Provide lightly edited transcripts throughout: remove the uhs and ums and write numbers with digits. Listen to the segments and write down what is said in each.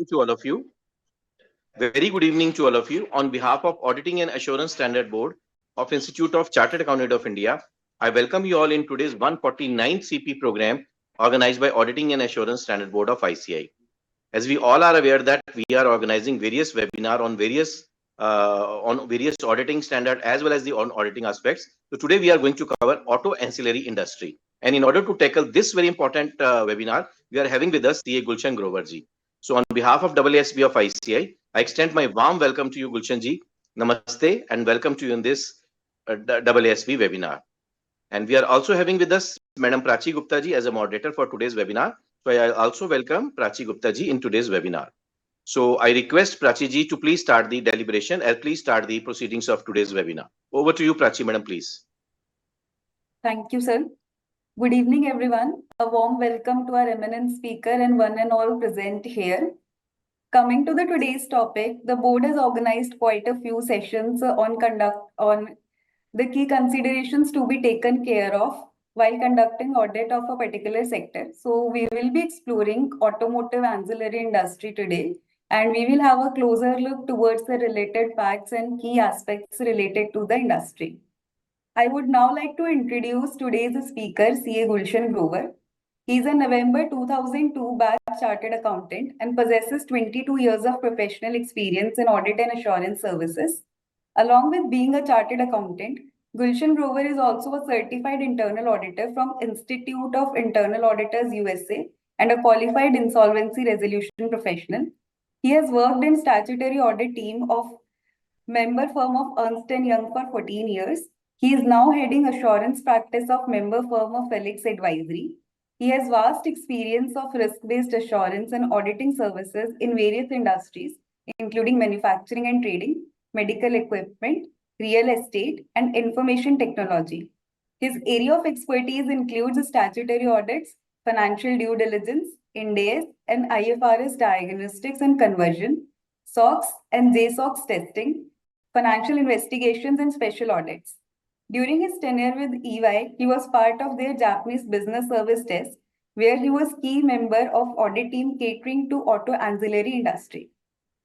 To all of you. Very good evening to all of you. On behalf of Auditing and Assurance Standard Board of Institute of Chartered Accountant of India, I welcome you all in today's 149th CP program organized by Auditing and Assurance Standard Board of ICI. As we all are aware that we are organizing various webinars on various auditing standard as well as the auditing aspects. So today we are going to cover auto ancillary industry. And in order to tackle this very important webinar, we are having with us CA Gulshan Grover ji. So on behalf of WSB of ICI, I extend my warm welcome to you, Gulshan ji. Namaste and welcome to you in this WSB webinar. And we are also having with us Madam Prachi Gupta ji as a moderator for today's webinar. So I also welcome Prachi Gupta ji in today's webinar. So I request Prachi ji to please start the deliberation and please start the proceedings of today's webinar. Over to you, Prachi Madam, please. Thank you, sir. Good evening, everyone. A warm welcome to our eminent speaker and one and all present here. Coming to the today's topic, the board has organized quite a few sessions on the key considerations to be taken care of while conducting audit of a particular sector. So we will be exploring automotive ancillary industry today, and we will have a closer look towards the related facts and key aspects related to the industry. I would now like to introduce today's speaker, CA Gulshan Grover. He is a November 2002 batch chartered accountant and possesses 22 years of professional experience in audit and assurance services. Along with being a chartered accountant, Gulshan Grover is also a certified internal auditor from Institute of Internal Auditors USA and a qualified insolvency resolution professional. He has worked in statutory audit team of member firm of Ernst & Young for 14 years. He is now heading assurance practice of member firm of Felix Advisory. He has vast experience of risk-based assurance and auditing services in various industries, including manufacturing and trading, medical equipment, real estate, and information technology. His area of expertise includes statutory audits, financial due diligence, Ind AS and IFRS diagnostics and conversion, SOX and JSOX testing, financial investigations, and special audits. During his tenure with EY, he was part of their Japanese business service desk, where he was key member of audit team catering to auto ancillary industry.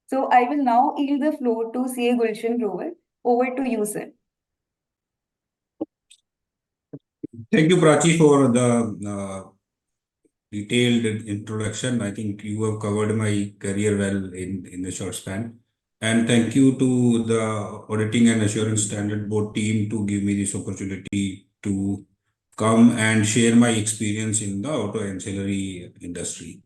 So I will now yield the floor to CA Gulshan Grover. Over to you, sir. Thank you, Prachi, for the detailed introduction. I think you have covered my career well in the short span. And thank you to the Auditing and Assurance Standard Board team to give me this opportunity to come and share my experience in the auto ancillary industry.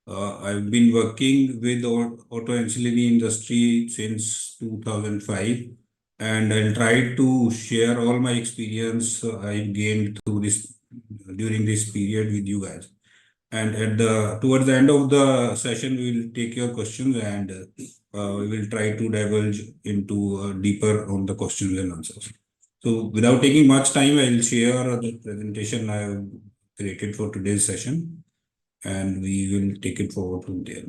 I've been working with auto ancillary industry since 2005, and I'll try to share all my experience I've gained during this period with you guys. And towards the end of the session, we will take your questions and we will try to divulge into deeper on the questions and answers. So without taking much time, I will share the presentation I have created for today's session, and we will take it forward from there.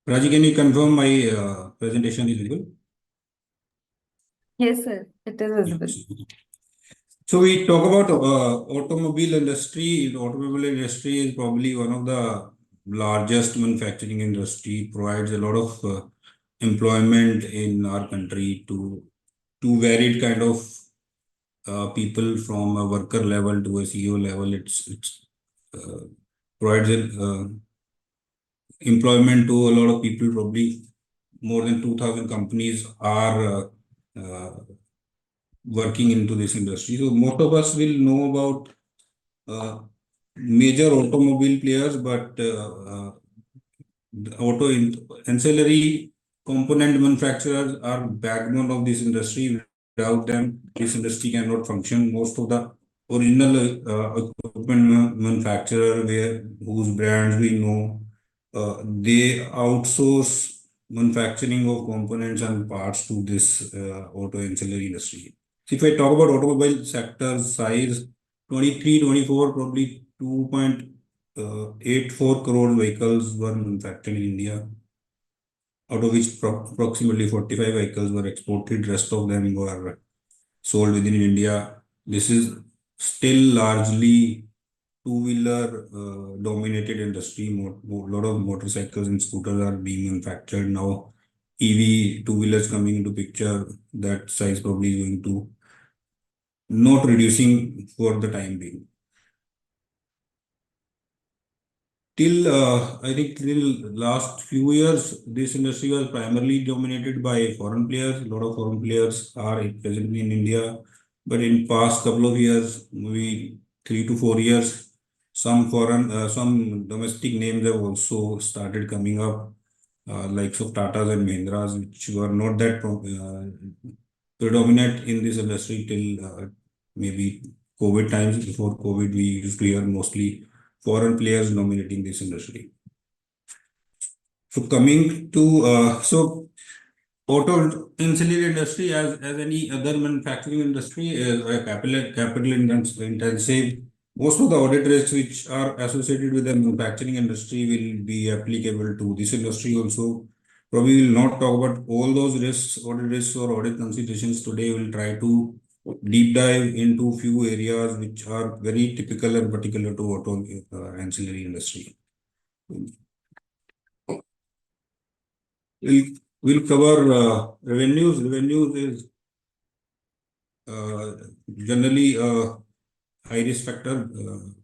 Raji, can you confirm my presentation is visible? Yes, sir. It is visible. So we talk about automobile industry. The automobile industry is probably one of the largest manufacturing industry, provides a lot of employment in our country to varied kind of people from a worker level to a CEO level. It's provides employment to a lot of people. Probably more than 2,000 companies are working into this industry. So most of us will know about major automobile players, but the auto ancillary component manufacturers are backbone of this industry. Without them, this industry cannot function. Most of the original equipment manufacturer whose brands we know, they outsource manufacturing of components and parts to this auto ancillary industry. So if I talk about automobile sector size, 23-24, probably 2.84 crore vehicles were manufactured in India. out of which approximately 45 vehicles were exported. Rest of them were sold within India. This is still largely two-wheeler dominated industry. Lot of motorcycles and scooters are being manufactured now. EV two-wheelers coming into picture. That size probably is going to not reducing for the time being. I think till last few years, this industry was primarily dominated by foreign players. A lot of foreign players are presently in India, but in past couple of years, maybe 3 to 4 years, some domestic names have also started coming up, likes of Tatas and Mahindras, which were not that predominant in this industry till maybe COVID times. Before COVID, we used to hear mostly foreign players dominating this industry. So coming to auto ancillary industry, as any other manufacturing industry, is a capital intensive. Most of the audit risks which are associated with the manufacturing industry will be applicable to this industry also. Probably will not talk about all those risks, audit risks or audit considerations today. We'll try to deep dive into few areas which are very typical and particular to auto ancillary industry. We'll cover revenues. Revenues is generally a high risk factor.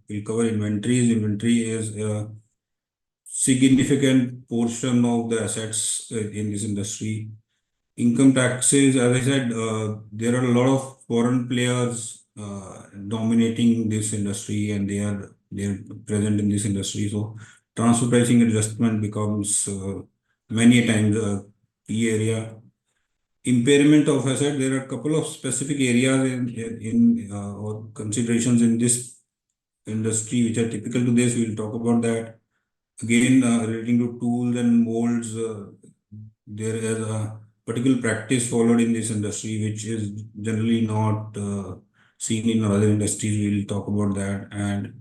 We'll cover inventories. Inventory is a significant portion of the assets in this industry. Income taxes, as I said, there are a lot of foreign players dominating this industry, and they're present in this industry. So transfer pricing adjustment becomes many times a key area. Impairment of asset, there are a couple of specific areas or considerations in this industry which are typical to this. We'll talk about that. Again, relating to tools and molds, there is a particular practice followed in this industry which is generally not seen in other industries. We'll talk about that. And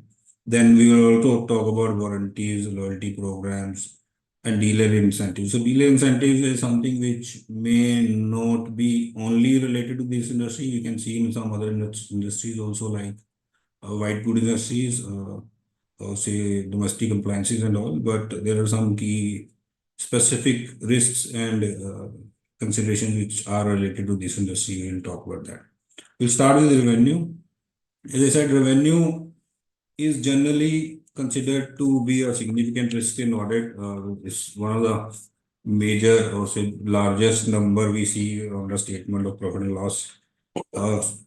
then we will also talk about warranties, loyalty programs, and dealer incentives. So dealer incentives is something which may not be only related to this industry. You can see in some other industries also, like white good industries, say domestic appliances and all. But there are some key specific risks and considerations which are related to this industry. We'll talk about that. We'll start with revenue. As I said, revenue is generally considered to be a significant risk in audit. It's one of the major or say largest number we see on the statement of profit and loss.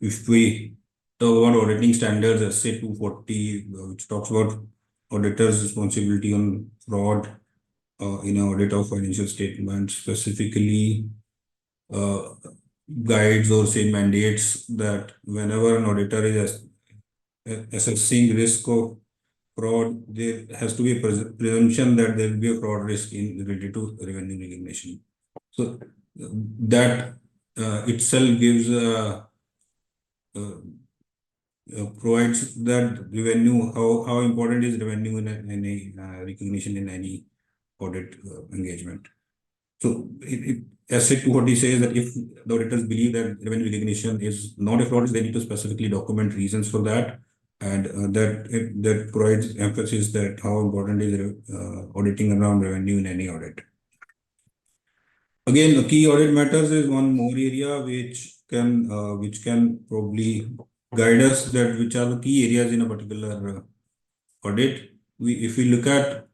If we talk about auditing standards, SA 240, which talks about auditors' responsibility on fraud in an audit of financial statements, specifically guides or say mandates that whenever an auditor is assessing risk of fraud, there has to be a presumption that there will be a fraud risk related to revenue recognition. So that itself gives provides that revenue, how important is revenue in any recognition in any audit engagement. So SA 240 says that if the auditors believe that revenue recognition is not a fraud, they need to specifically document reasons for that. And that provides emphasis that how important is auditing around revenue in any audit. Again, the key audit matters is one more area which can probably guide us that which are the key areas in a particular audit. If we look at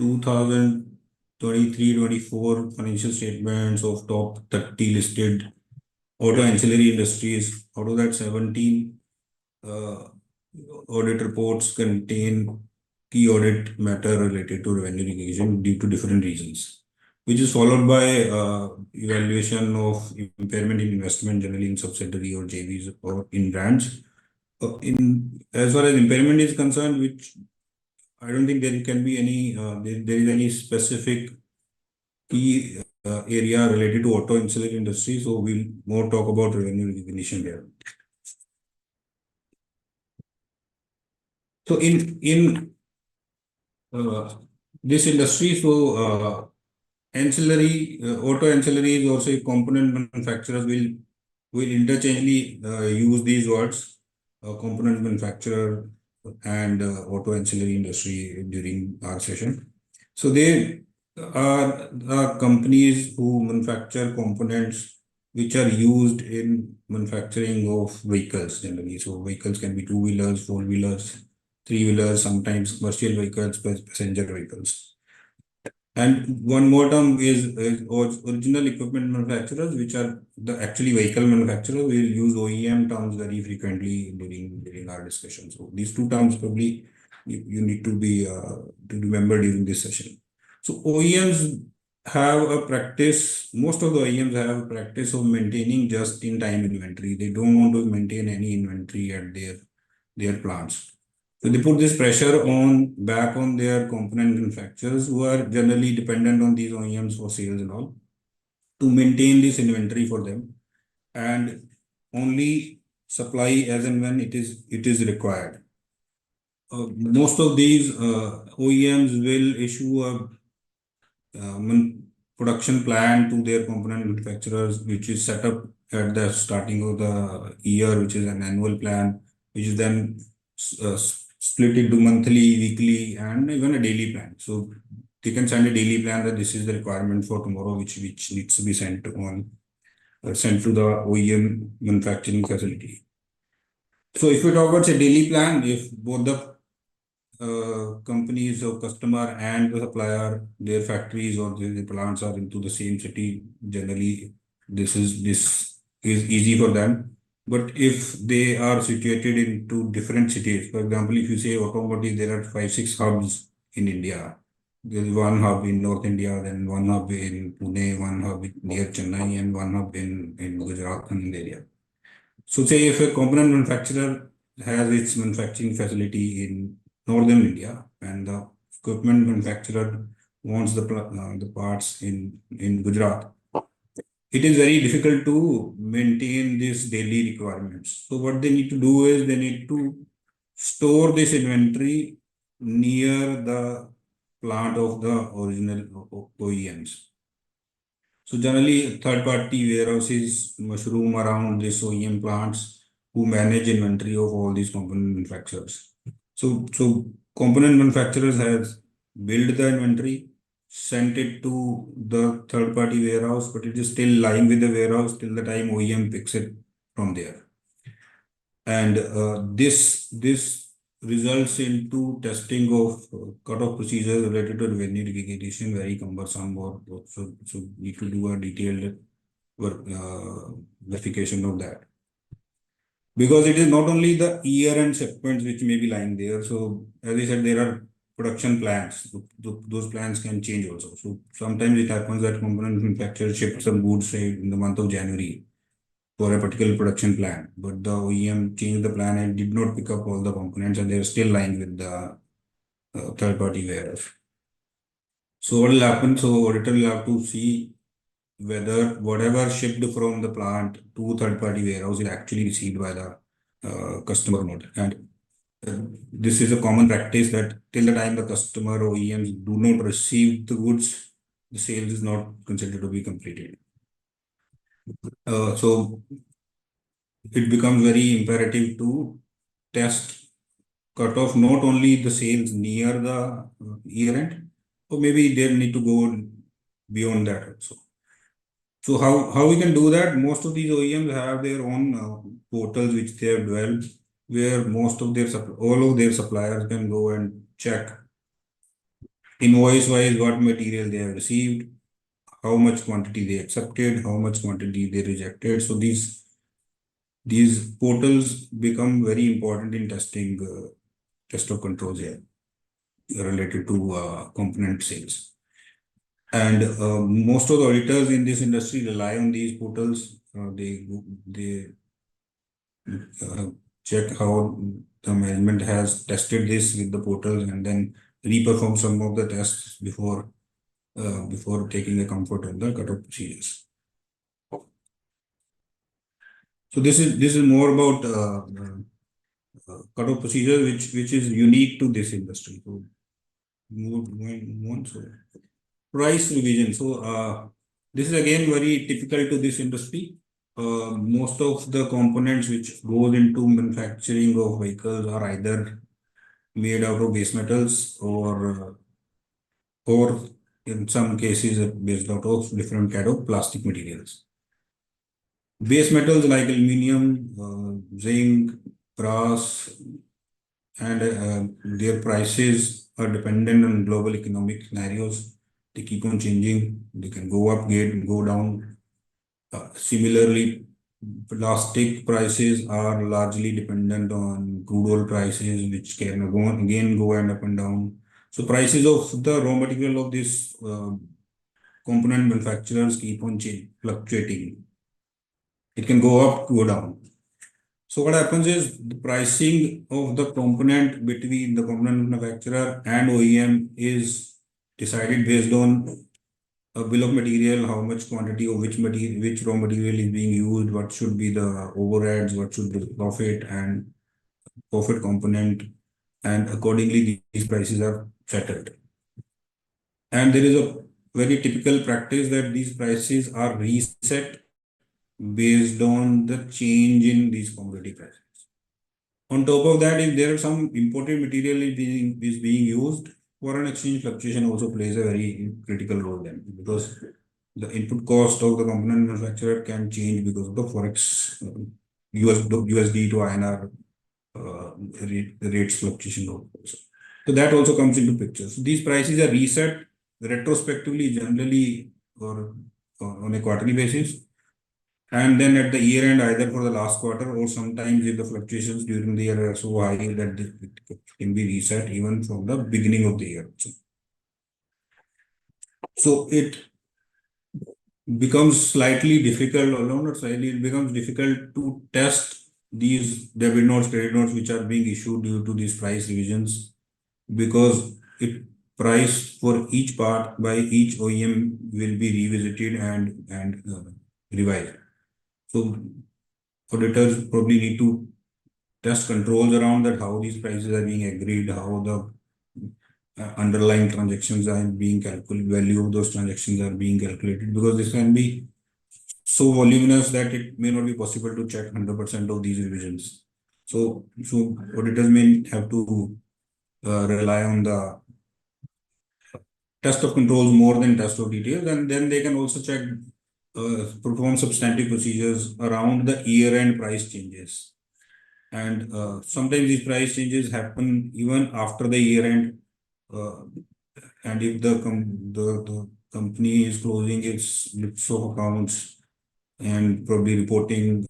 2023-24 financial statements of top 30 listed auto ancillary industries, out of that 17 audit reports contain key audit matter related to revenue recognition due to different reasons, which is followed by evaluation of impairment in investment, generally in subsidiary or JVs or in brands. As far as impairment is concerned, which I don't think there can be any there is any specific key area related to auto ancillary industry. So we'll more talk about revenue recognition here. So in this industry, so Auto ancillary is also a component manufacturers will interchangeably use these words, component manufacturer and auto ancillary industry during our session. So they are the companies who manufacture components which are used in manufacturing of vehicles generally. So vehicles can be two-wheelers, four-wheelers, three-wheelers, sometimes commercial vehicles, passenger vehicles. And one more term is original equipment manufacturers, which are the actually vehicle manufacturers. We'll use OEM terms very frequently during our discussion. So these two terms probably you need to be to remember during this session. So OEMs have a practice. Most of the OEMs have a practice of maintaining just-in-time inventory. They don't want to maintain any inventory at their plants. So they put this pressure back on their component manufacturers who are generally dependent on these OEMs for sales and all to maintain this inventory for them and only supply as and when it is required. Most of these OEMs will issue a production plan to their component manufacturers, which is set up at the starting of the year, which is an annual plan, which is then split into monthly, weekly, and even a daily plan. So they can send a daily plan that this is the requirement for tomorrow, which needs to be sent to the OEM manufacturing facility. So if we talk about a daily plan, if both the companies or customer and the supplier, their factories or the plants are into the same city, generally this is easy for them. But if they are situated into different cities, for example, if you say automotive, there are 5-6 hubs in India. There is one hub in North India, then one hub in Pune, one hub near Chennai, and one hub in Gujarat and area. So say if a component manufacturer has its manufacturing facility in northern India and the equipment manufacturer wants the parts in Gujarat, it is very difficult to maintain these daily requirements. So what they need to do is they need to store this inventory near the plant of the original OEMs. So generally, third-party warehouses mushroom around these OEM plants who manage inventory of all these component manufacturers. So component manufacturers have built the inventory, sent it to the third-party warehouse, but it is still lying with the warehouse till the time OEM picks it from there. And this results into testing of cutoff procedures related to revenue recognition, very cumbersome work. So need to do a detailed work, verification of that. Because it is not only the year-end shipments which may be lying there. So as I said, there are production plans. Those plans can change also. So sometimes it happens that component manufacturer shipped some goods, say, in the month of January for a particular production plan, but the OEM changed the plan and did not pick up all the components, and they're still lying with the third-party warehouse. So what will happen? So auditor will have to see whether whatever shipped from the plant to third-party warehouse is actually received by the customer or not. And this is a common practice that till the time the customer OEMs do not receive the goods, the sales is not considered to be completed. So it becomes very imperative to test cutoff not only the sales near the year end, or maybe they need to go beyond that also. So how we can do that? Most of these OEMs have their own portals which they have developed, where most of all of their suppliers can go and check invoice wise what material they have received, how much quantity they accepted, how much quantity they rejected. So these portals become very important in testing test of controls here related to component sales. And most of the auditors in this industry rely on these portals. They check how the management has tested this with the portals and then reperform some of the tests before taking a comfort on the cutoff procedures. So this is more about cutoff procedure which is unique to this industry. So move on. So price revision. So this is again very typical to this industry. Most of the components which goes into manufacturing of vehicles are either made out of base metals or in some cases based out of different kind of plastic materials. Base metals like aluminum, zinc, brass, and their prices are dependent on global economic scenarios. They keep on changing. They can go up, go down. Similarly, plastic prices are largely dependent on crude oil prices, which can go and up and down. So prices of the raw material of this component manufacturers keep on fluctuating. It can go up, go down. So what happens is the pricing of the component between the component manufacturer and OEM is decided based on a bill of material, how much quantity of which raw material is being used, what should be the overheads, what should be the profit and profit component, and accordingly these prices are settled. And there is a very typical practice that these prices are reset based on the change in these commodity prices. On top of that, if there are some imported material is being used, foreign exchange fluctuation also plays a very critical role then, because the input cost of the component manufacturer can change because of the forex USD to INR rates fluctuation also. So that also comes into picture. So these prices are reset retrospectively, generally, or on a quarterly basis. And then at the year end, either for the last quarter or sometimes if the fluctuations during the year are so high that it can be reset even from the beginning of the year. So it becomes slightly difficult, or not slightly, it becomes difficult to test these debit notes, credit notes, which are being issued due to these price revisions, because it price for each part by each OEM will be revisited and revised. So auditors probably need to test controls around that, how these prices are being agreed, how the underlying transactions are being calculated, value of those transactions are being calculated, because this can be so voluminous that it may not be possible to check 100% of these revisions. So auditors may have to rely on the test of controls more than test of details, and then they can also check, perform substantive procedures around the year-end price changes. And sometimes these price changes happen even after the year end. And if the company is closing its books of accounts and probably reporting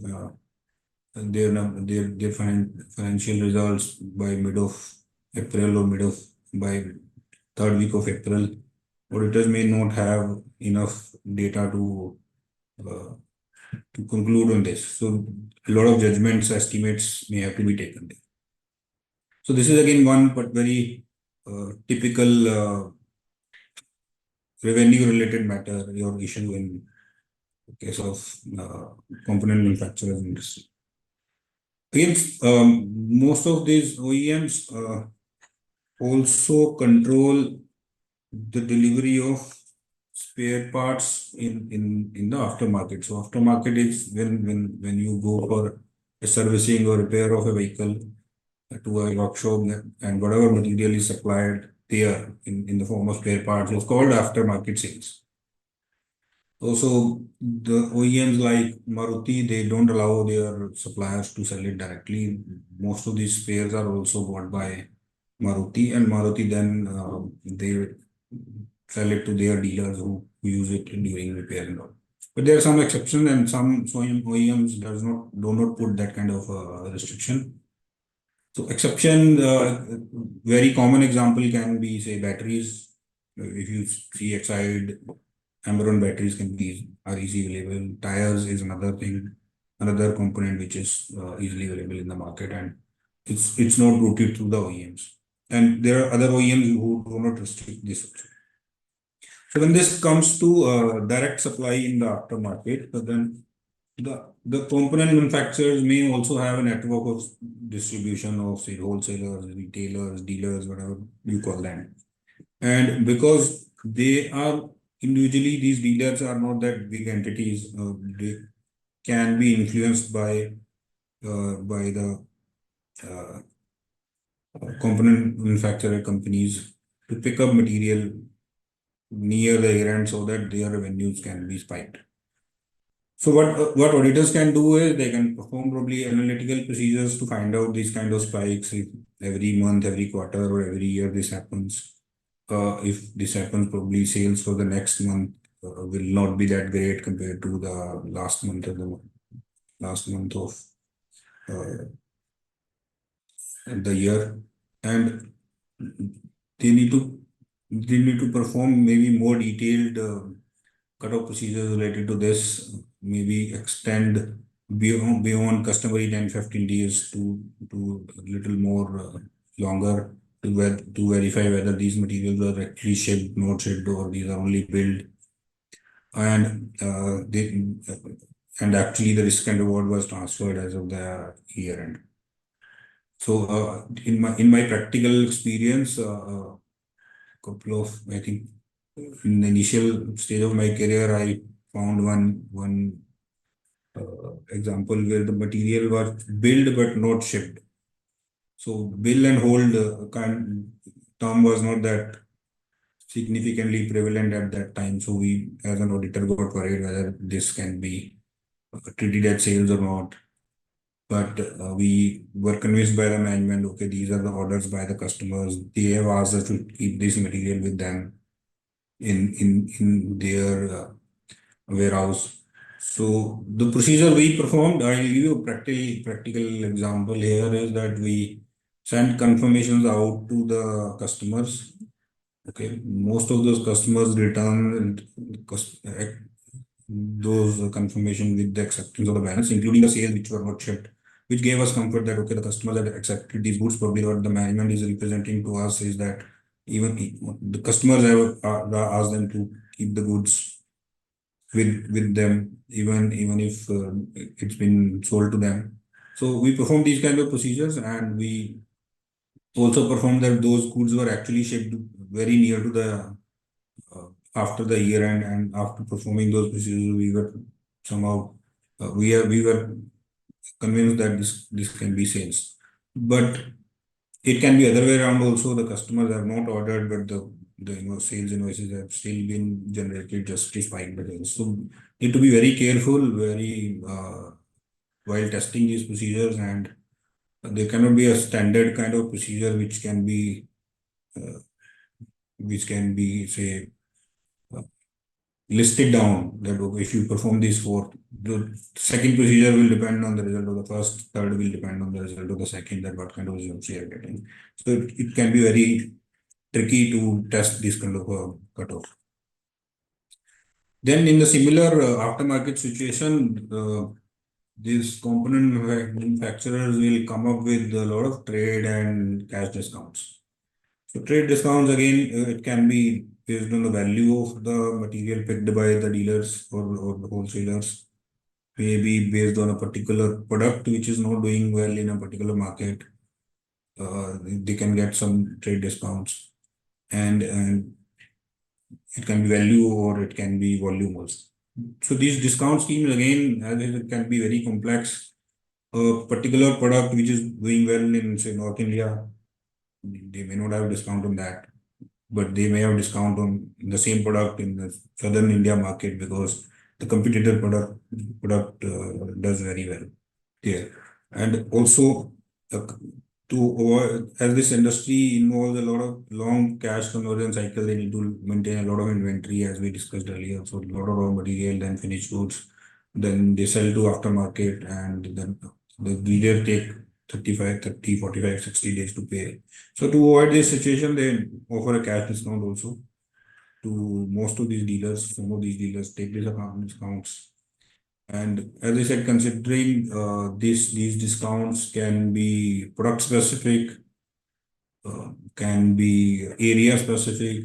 their financial results by mid of April or by third week of April, auditors may not have enough data to conclude on this. So a lot of judgments, estimates may have to be taken there. So this is again one but very typical revenue related matter or issue in case of component manufacturers industry. Again, most of these OEMs also control the delivery of spare parts in the aftermarket. So aftermarket is when you go for a servicing or repair of a vehicle to a workshop, and whatever material is supplied there in the form of spare parts is called aftermarket sales. Also, the OEMs like Maruti, they don't allow their suppliers to sell it directly. Most of these spares are also bought by Maruti, and Maruti then they sell it to their dealers who use it during repair and all. But there are some exceptions, and some OEMs do not put that kind of restriction. So exception, very common example can be, say, batteries. If you see Exide, Amazon batteries are easily available. Tires is another thing, another component which is easily available in the market, and it's not routed through the OEMs. And there are other OEMs who do not restrict this. So when this comes to direct supply in the aftermarket, but then the component manufacturers may also have a network of distribution of, say, wholesalers, retailers, dealers, whatever you call them. And because they are individually, these dealers are not that big entities. They can be influenced by the uh, component manufacturer companies to pick up material near the year end so that their revenues can be spiked. So what auditors can do is they can perform probably analytical procedures to find out these kind of spikes if every month, every quarter, or every year this happens. If this happens, probably sales for the next month will not be that great compared to the last month of uh, the year, and they need to perform maybe more detailed cutoff procedures related to this, maybe extend beyond customary 10-15 days to a little more longer to verify whether these materials are actually shipped, not shipped, or these are only built. And and actually the risk and reward was transferred as of the year end. So in my practical experience, couple of, I think, in the initial stage of my career, I found one example where the material was billed but not shipped. So bill and hold term was not that significantly prevalent at that time. So we, as an auditor, got worried whether this can be treated as sales or not. But we were convinced by the management, okay, these are the orders by the customers. They have asked us to keep this material with them in their warehouse. So the procedure we performed, I'll give you a practical example here, is that we send confirmations out to the customers. Okay, most of those customers return those confirmation with the acceptance of the balance, including the sales which were not shipped, which gave us comfort that okay, the customers have accepted these goods. Probably what the management is representing to us is that even the customers have asked them to keep the goods with them, even if it's been sold to them. So we perform these kind of procedures, and we also perform that those goods were actually shipped very near to the after the year end, and after performing those procedures, we were somehow we were convinced that this can be sales. But it can be other way around also. The customers have not ordered, but the sales invoices have still been generated just despite the sales. So need to be very careful, very while testing these procedures, and there cannot be a standard kind of procedure which can be say listed down that okay, if you perform these four, the second procedure will depend on the result of the first, third will depend on the result of the second, that what kind of results you are getting. So it can be very tricky to test this kind of cutoff. Then in the similar aftermarket situation, these component manufacturers will come up with a lot of trade and cash discounts. So trade discounts again, it can be based on the value of the material picked by the dealers or the wholesalers, maybe based on a particular product which is not doing well in a particular market. They can get some trade discounts, and it can be value or it can be volume also. So these discount schemes again, as it can be very complex. A particular product which is doing well in say North India, they may not have discount on that, but they may have discount on the same product in the southern India market because the competitor product does very well there. And also to avoid, as this industry involves a lot of long cash conversion cycle, they need to maintain a lot of inventory, as we discussed earlier. So a lot of raw material, then finished goods, then they sell to aftermarket, and then the dealer take 35, 30, 45, 60 days to pay. So to avoid this situation, they offer a cash discount also to most of these dealers. Some of these dealers take these account discounts. And as I said, considering these discounts can be product specific, can be area specific,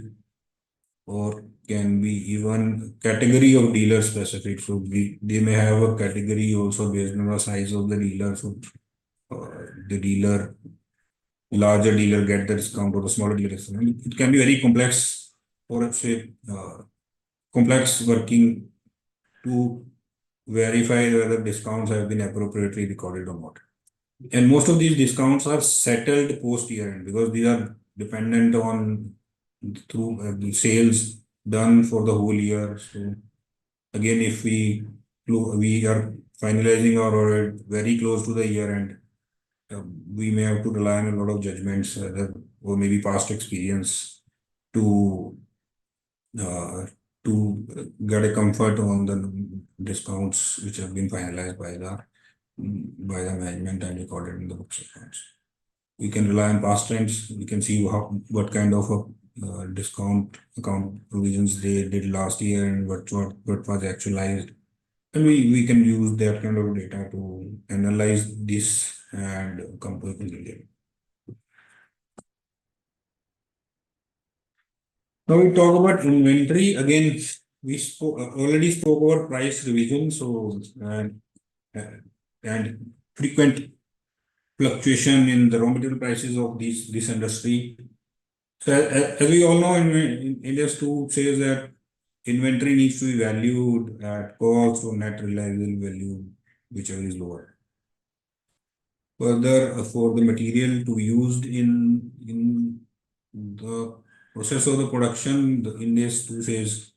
or can be even category of dealer specific. So they may have a category also based on the size of the dealer. So the larger dealer get the discount or the smaller dealer discount. It can be very complex, or let's say complex working to verify whether discounts have been appropriately recorded or not. And most of these discounts are settled post year end because these are dependent on through the sales done for the whole year. So again, if we are finalizing our audit very close to the year end, we may have to rely on a lot of judgments or maybe past experience to uh, get a comfort on the discounts which have been finalized by the management and recorded in the books of accounts. We can rely on past trends. We can see what kind of discount account provisions they did last year and what was actualized. And we can use that kind of data to analyze this and come to a conclusion. Now we talk about inventory. Again, we already spoke about price revision. So and frequent fluctuation in the raw material prices of this industry. So as we all know, in India's 2 says that inventory needs to be valued at cost or net realizable value, whichever is lower. Further, for the material to be used in the process of the production, the India's 2 says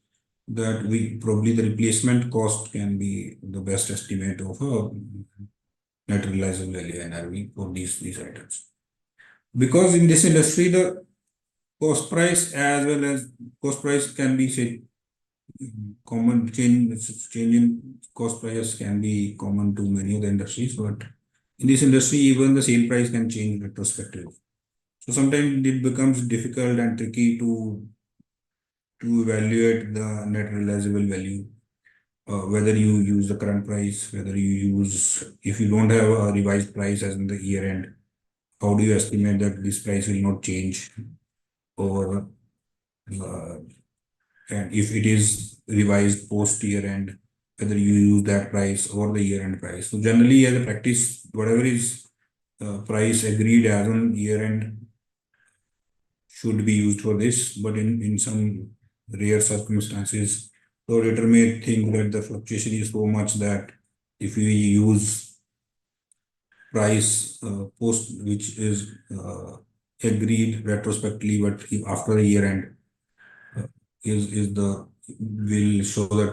that probably the replacement cost can be the best estimate of a net realizable value NRV for these items. Because in this industry, the cost price as well as cost price can be say common change in cost prices can be common to many of the industries, but in this industry, even the sale price can change retrospectively. So sometimes it becomes difficult and tricky to evaluate the net realizable value. Whether you use the current price, whether you use, if you don't have a revised price as in the year end, how do you estimate that this price will not change? Or and if it is revised post year end, whether you use that price or the year end price. So generally, as a practice, whatever is price agreed as on year end should be used for this. But in some rare circumstances, the auditor may think that the fluctuation is so much that if we use price post which is agreed retrospectively, but after the year end is the will show the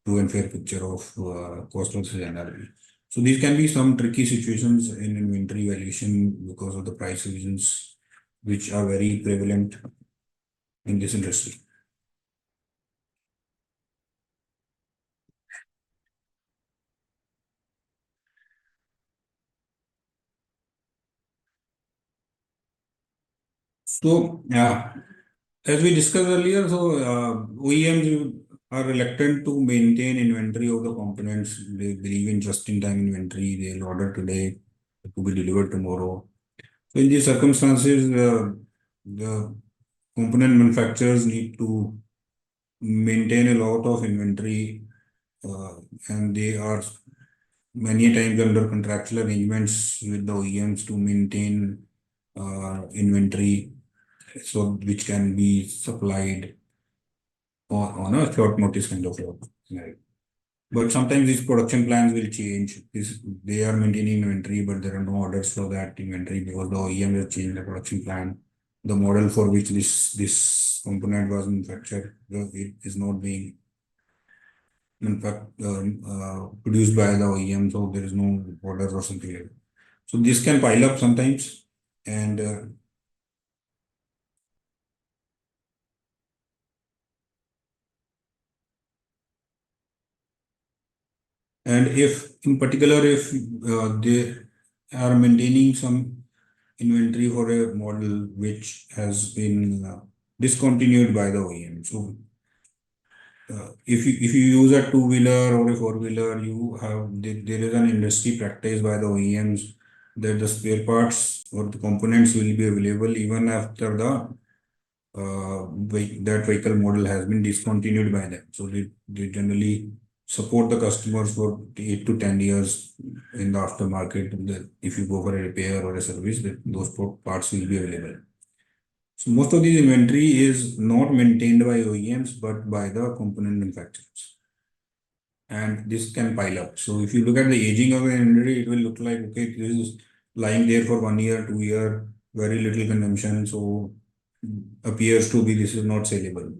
true and fair picture of cost of sales NRV. So these can be some tricky situations in inventory valuation because of the price revisions, which are very prevalent in this industry. So, as we discussed earlier, OEMs are reluctant to maintain inventory of the components. They believe in just-in-time inventory. They'll order today to be delivered tomorrow. So, in these circumstances, the component manufacturers need to maintain a lot of inventory, and they are many times under contractual arrangements with the OEMs to maintain inventory, so which can be supplied on a short notice kind of scenario. But sometimes these production plans will change. They are maintaining inventory, but there are no orders for that inventory because the OEM has changed the production plan. The model for which this component was manufactured, it is not being produced by the OEM, so there is no orders or something like that. So this can pile up sometimes, and if in particular if they are maintaining some inventory for a model which has been discontinued by the OEM. So if you use a 2-wheeler or a 4-wheeler, there is an industry practice by the OEMs that the spare parts or the components will be available even after that vehicle model has been discontinued by them. So they generally support the customers for 8 to 10 years in the aftermarket. If you go for a repair or a service, those parts will be available. So most of these inventory is not maintained by OEMs, but by the component manufacturers. And this can pile up. So if you look at the aging of the inventory, it will look like, okay, this is lying there for 1 year, 2 year, very little consumption. So appears to be this is not saleable.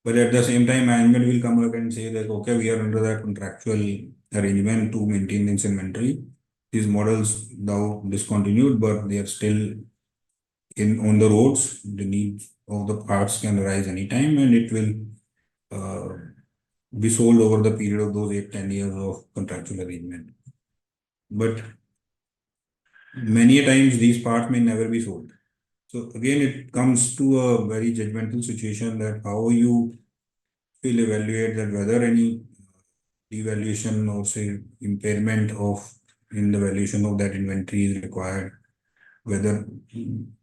But at the same time, management will come up and say that, okay, we are under that contractual arrangement to maintain this inventory. These models now discontinued, but they are still on the roads. The need of the parts can arise anytime, and it will be sold over the period of those 8-10 years of contractual arrangement. But many times these parts may never be sold. So again, it comes to a very judgmental situation that how you will evaluate that whether any devaluation or say impairment of in the valuation of that inventory is required, whether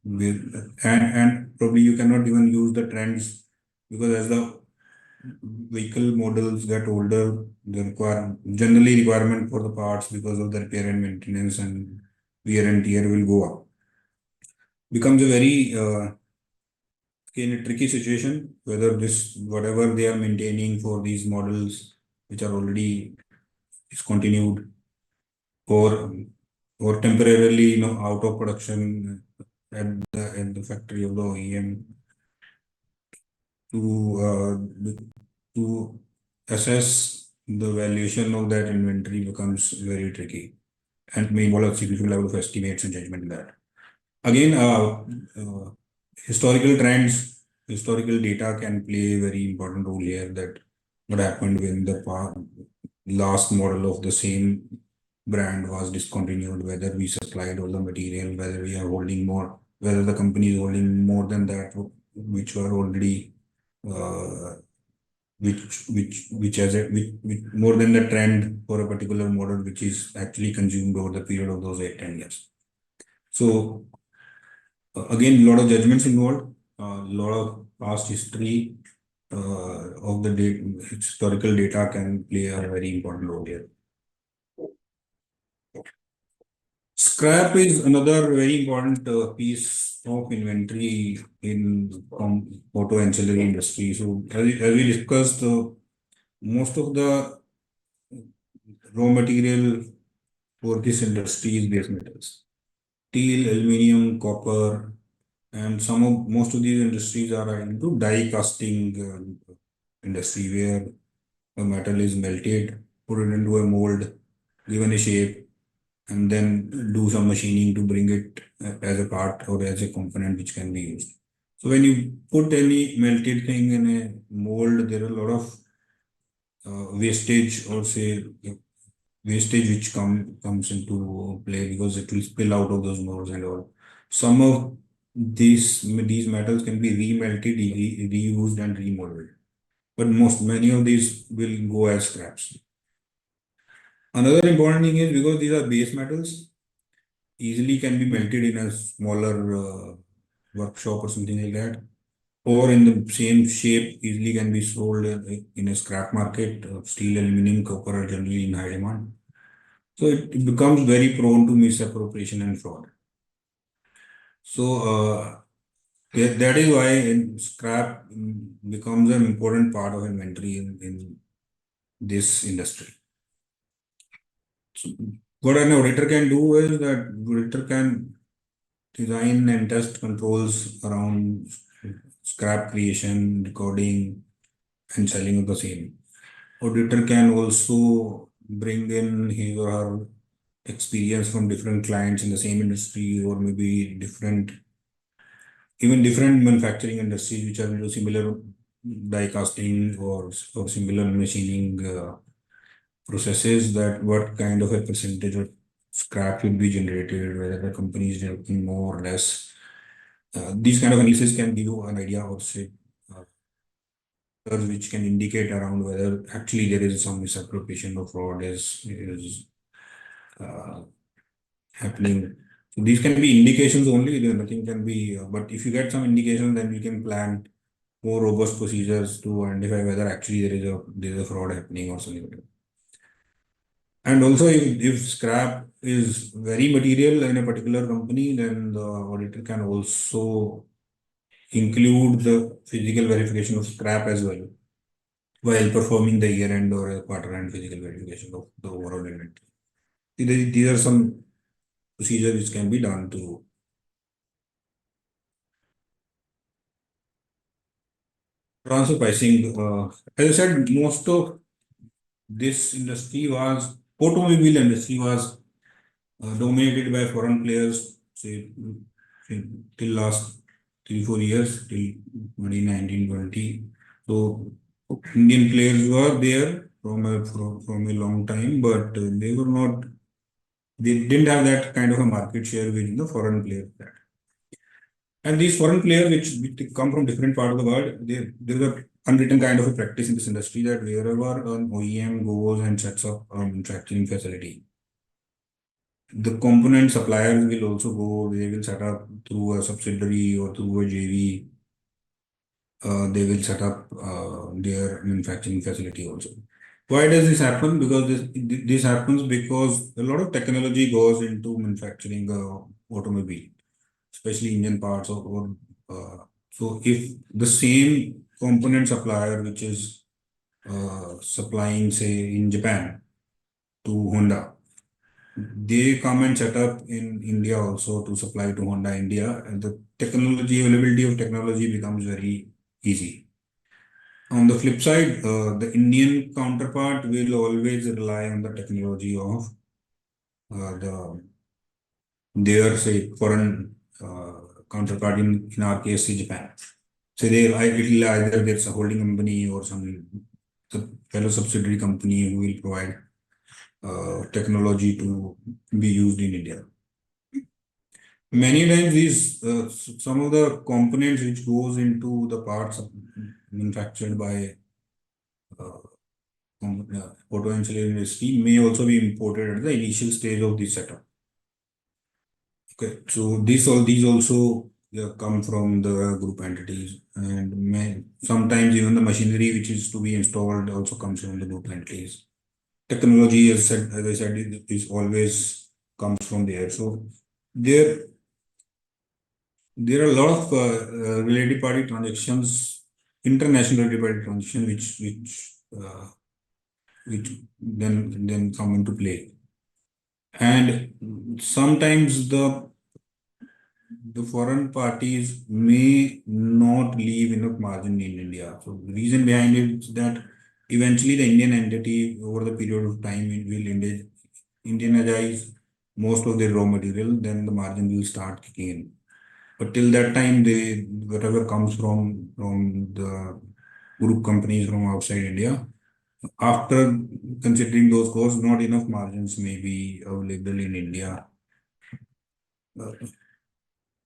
with and probably you cannot even use the trends because as the vehicle models get older, the generally requirement for the parts because of the repair and maintenance and wear and tear will go up. Becomes a very in a tricky situation whether this whatever they are maintaining for these models which are already discontinued or temporarily out of production at the factory of the OEM to assess the valuation of that inventory becomes very tricky and may involve a significant level of estimates and judgment in that. Again, historical trends, historical data can play a very important role here that what happened when the last model of the same brand was discontinued, whether we supplied all the material, whether we are holding more, whether the company is holding more than that, which were already, which has which more than the trend for a particular model, which is actually consumed over the period of those 8-10 years. So again, a lot of judgments involved, a lot of past history of the historical data can play a very important role here. Scrap is another very important piece of inventory in auto ancillary industry. So as we discussed, most of the raw material for this industry is base metals, steel, aluminum, copper, and most of these industries are into die casting industry where a metal is melted, put it into a mold, given a shape, and then do some machining to bring it as a part or as a component which can be used. So when you put any melted thing in a mold, there are a lot of wastage or say wastage which comes into play because it will spill out of those molds and all. Some of these metals can be remelted, reused, and remolded, but many of these will go as scraps. Another important thing is because these are base metals, easily can be melted in a smaller workshop or something like that, or in the same shape easily can be sold in a scrap market. Steel, aluminum, copper are generally in high demand. So it becomes very prone to misappropriation and fraud. So that is why scrap becomes an important part of inventory in this industry. So what an auditor can do is that auditor can design and test controls around scrap creation, recording, and selling of the same. Auditor can also bring in his or her experience from different clients in the same industry or maybe different manufacturing industries which are into similar die casting or similar machining processes, that what kind of a percentage of scrap will be generated, whether the company is generating more or less. These kind of analysis can give you an idea or say which can indicate around whether actually there is some misappropriation or fraud is happening. So these can be indications only, nothing can be, but if you get some indications, then you can plan more robust procedures to identify whether actually there is a fraud happening or something like that. And also, if scrap is very material in a particular company, then the auditor can also include the physical verification of scrap as well, while performing the year-end or a quarter-end physical verification of the overall inventory. These are some procedures which can be done to transfer pricing. As I said, most of this industry was automobile industry was dominated by foreign players, say till last 3 4 years, till 2019 20. So Indian players were there from a long time, but they didn't have that kind of a market share with the foreign players. And these foreign players, which they come from different part of the world, there is a unwritten kind of a practice in this industry that wherever an OEM goes and sets up a manufacturing facility, the component suppliers will also go, they will set up through a subsidiary or through a JV, they will set up their manufacturing facility also. Why does this happen? Because this happens because a lot of technology goes into manufacturing automobile, especially engine parts so if the same component supplier which is supplying, say, in Japan to Honda, they come and set up in India also to supply to Honda India, and the availability of technology becomes very easy. On the flip side, the Indian counterpart will always rely on the technology of their, say, foreign counterpart, in our case, say, Japan. So it will either there's a holding company or some fellow subsidiary company who will provide technology to be used in India. Many times these some of the components which goes into the parts manufactured by auto ancillary industry may also be imported at the initial stage of the setup. Okay, so these also come from the group entities, and sometimes even the machinery which is to be installed also comes from the group entities. Technology, as I said, is always comes from there. So there are a lot of related party transactions, international related party transactions, which then come into play, and sometimes the foreign parties may not leave enough margin in India. So the reason behind it is that eventually the Indian entity over the period of time it will Indianize most of their raw material, then the margin will start kicking in. But till that time, whatever comes from the group companies from outside India, after considering those costs, not enough margins may be available in India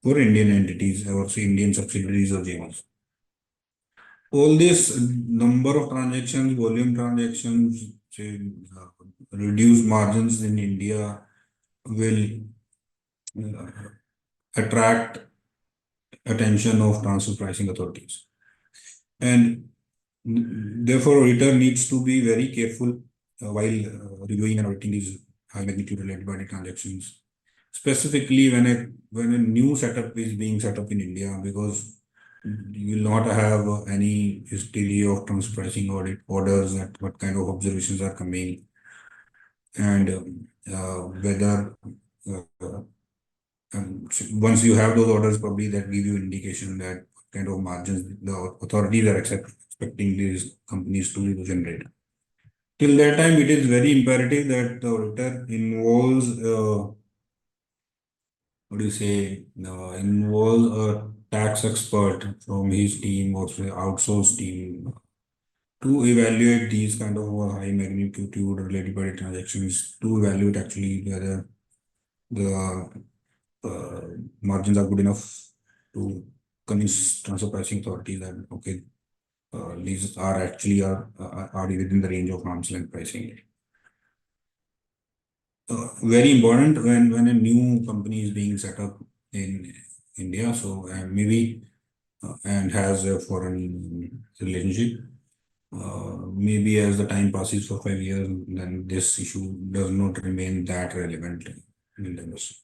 for Indian entities or say Indian subsidiaries or JVs. All this number of transactions, volume transactions, say, reduced margins in India will attract attention of transfer pricing authorities. And therefore, auditor needs to be very careful while reviewing and auditing these high magnitude related party transactions, specifically when a new setup is being set up in India, because you will not have any history of transfer pricing audit orders, that what kind of observations are coming, and whether once you have those orders, probably that give you indication that what kind of margins the authorities are expecting these companies to generate. Till that time, it is very imperative that the auditor involves, what do you say, involves a tax expert from his team or say outsourced team to evaluate these kind of high magnitude related party transactions, to evaluate actually whether the margins are good enough to convince transfer pricing authority that okay, these are actually are within the range of arm's length pricing. Very important when a new company is being set up in India, so maybe and has a foreign relationship. Maybe as the time passes for 5 years, then this issue does not remain that relevant in the industry.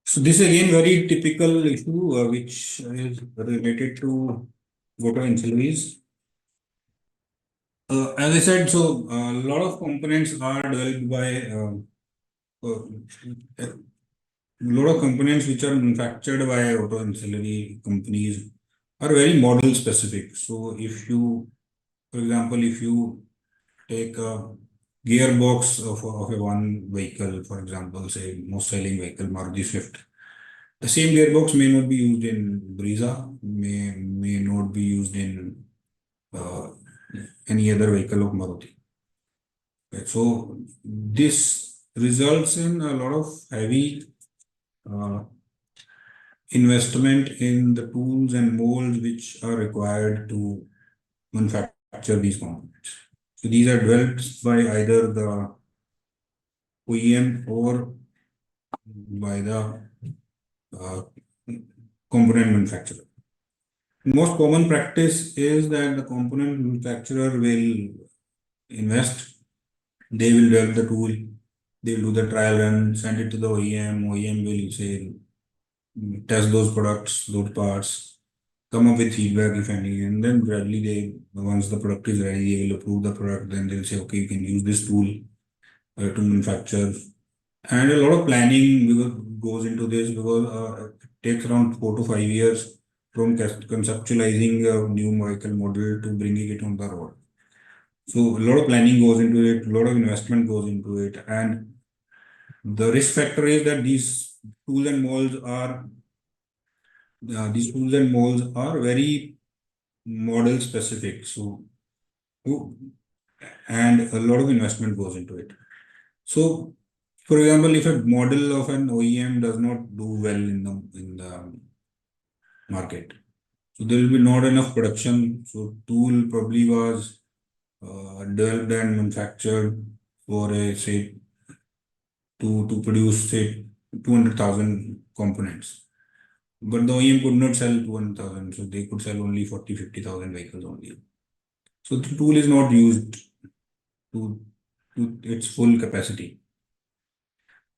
So this is again very typical issue which is related to auto ancillaries. As I said, so a lot of components are developed by a lot of components which are manufactured by auto ancillary companies are very model specific. So if you, for example, if you take a gearbox of a one vehicle, for example, say most selling vehicle Maruti Swift, the same gearbox may not be used in Brezza, may not be used in uh, any other vehicle of Maruti. Right? So this results in a lot of heavy uh, investment in the tools and molds which are required to manufacture these components. So these are developed by either the OEM or by the uh, component manufacturer. Most common practice is that the component manufacturer will invest, they will develop the tool, they will do the trial run, send it to the OEM, OEM will say, test those products, those parts, come up with feedback if any, and then gradually they, once the product is ready, they will approve the product, then they'll say, okay, you can use this tool to manufacture. And a lot of planning goes into this because it takes around 4 to 5 years from conceptualizing a new vehicle model to bringing it on the road. So a lot of planning goes into it, a lot of investment goes into it, and the risk factor is that these tools and molds are very model specific. So and a lot of investment goes into it. So, for example, if a model of an OEM does not do well in the market, so there will be not enough production. So tool probably was developed and manufactured for a say to produce say 200,000 components. But the OEM could not sell 200,000, so they could sell only 40, 50,000 vehicles only. So the tool is not used to, to its full capacity.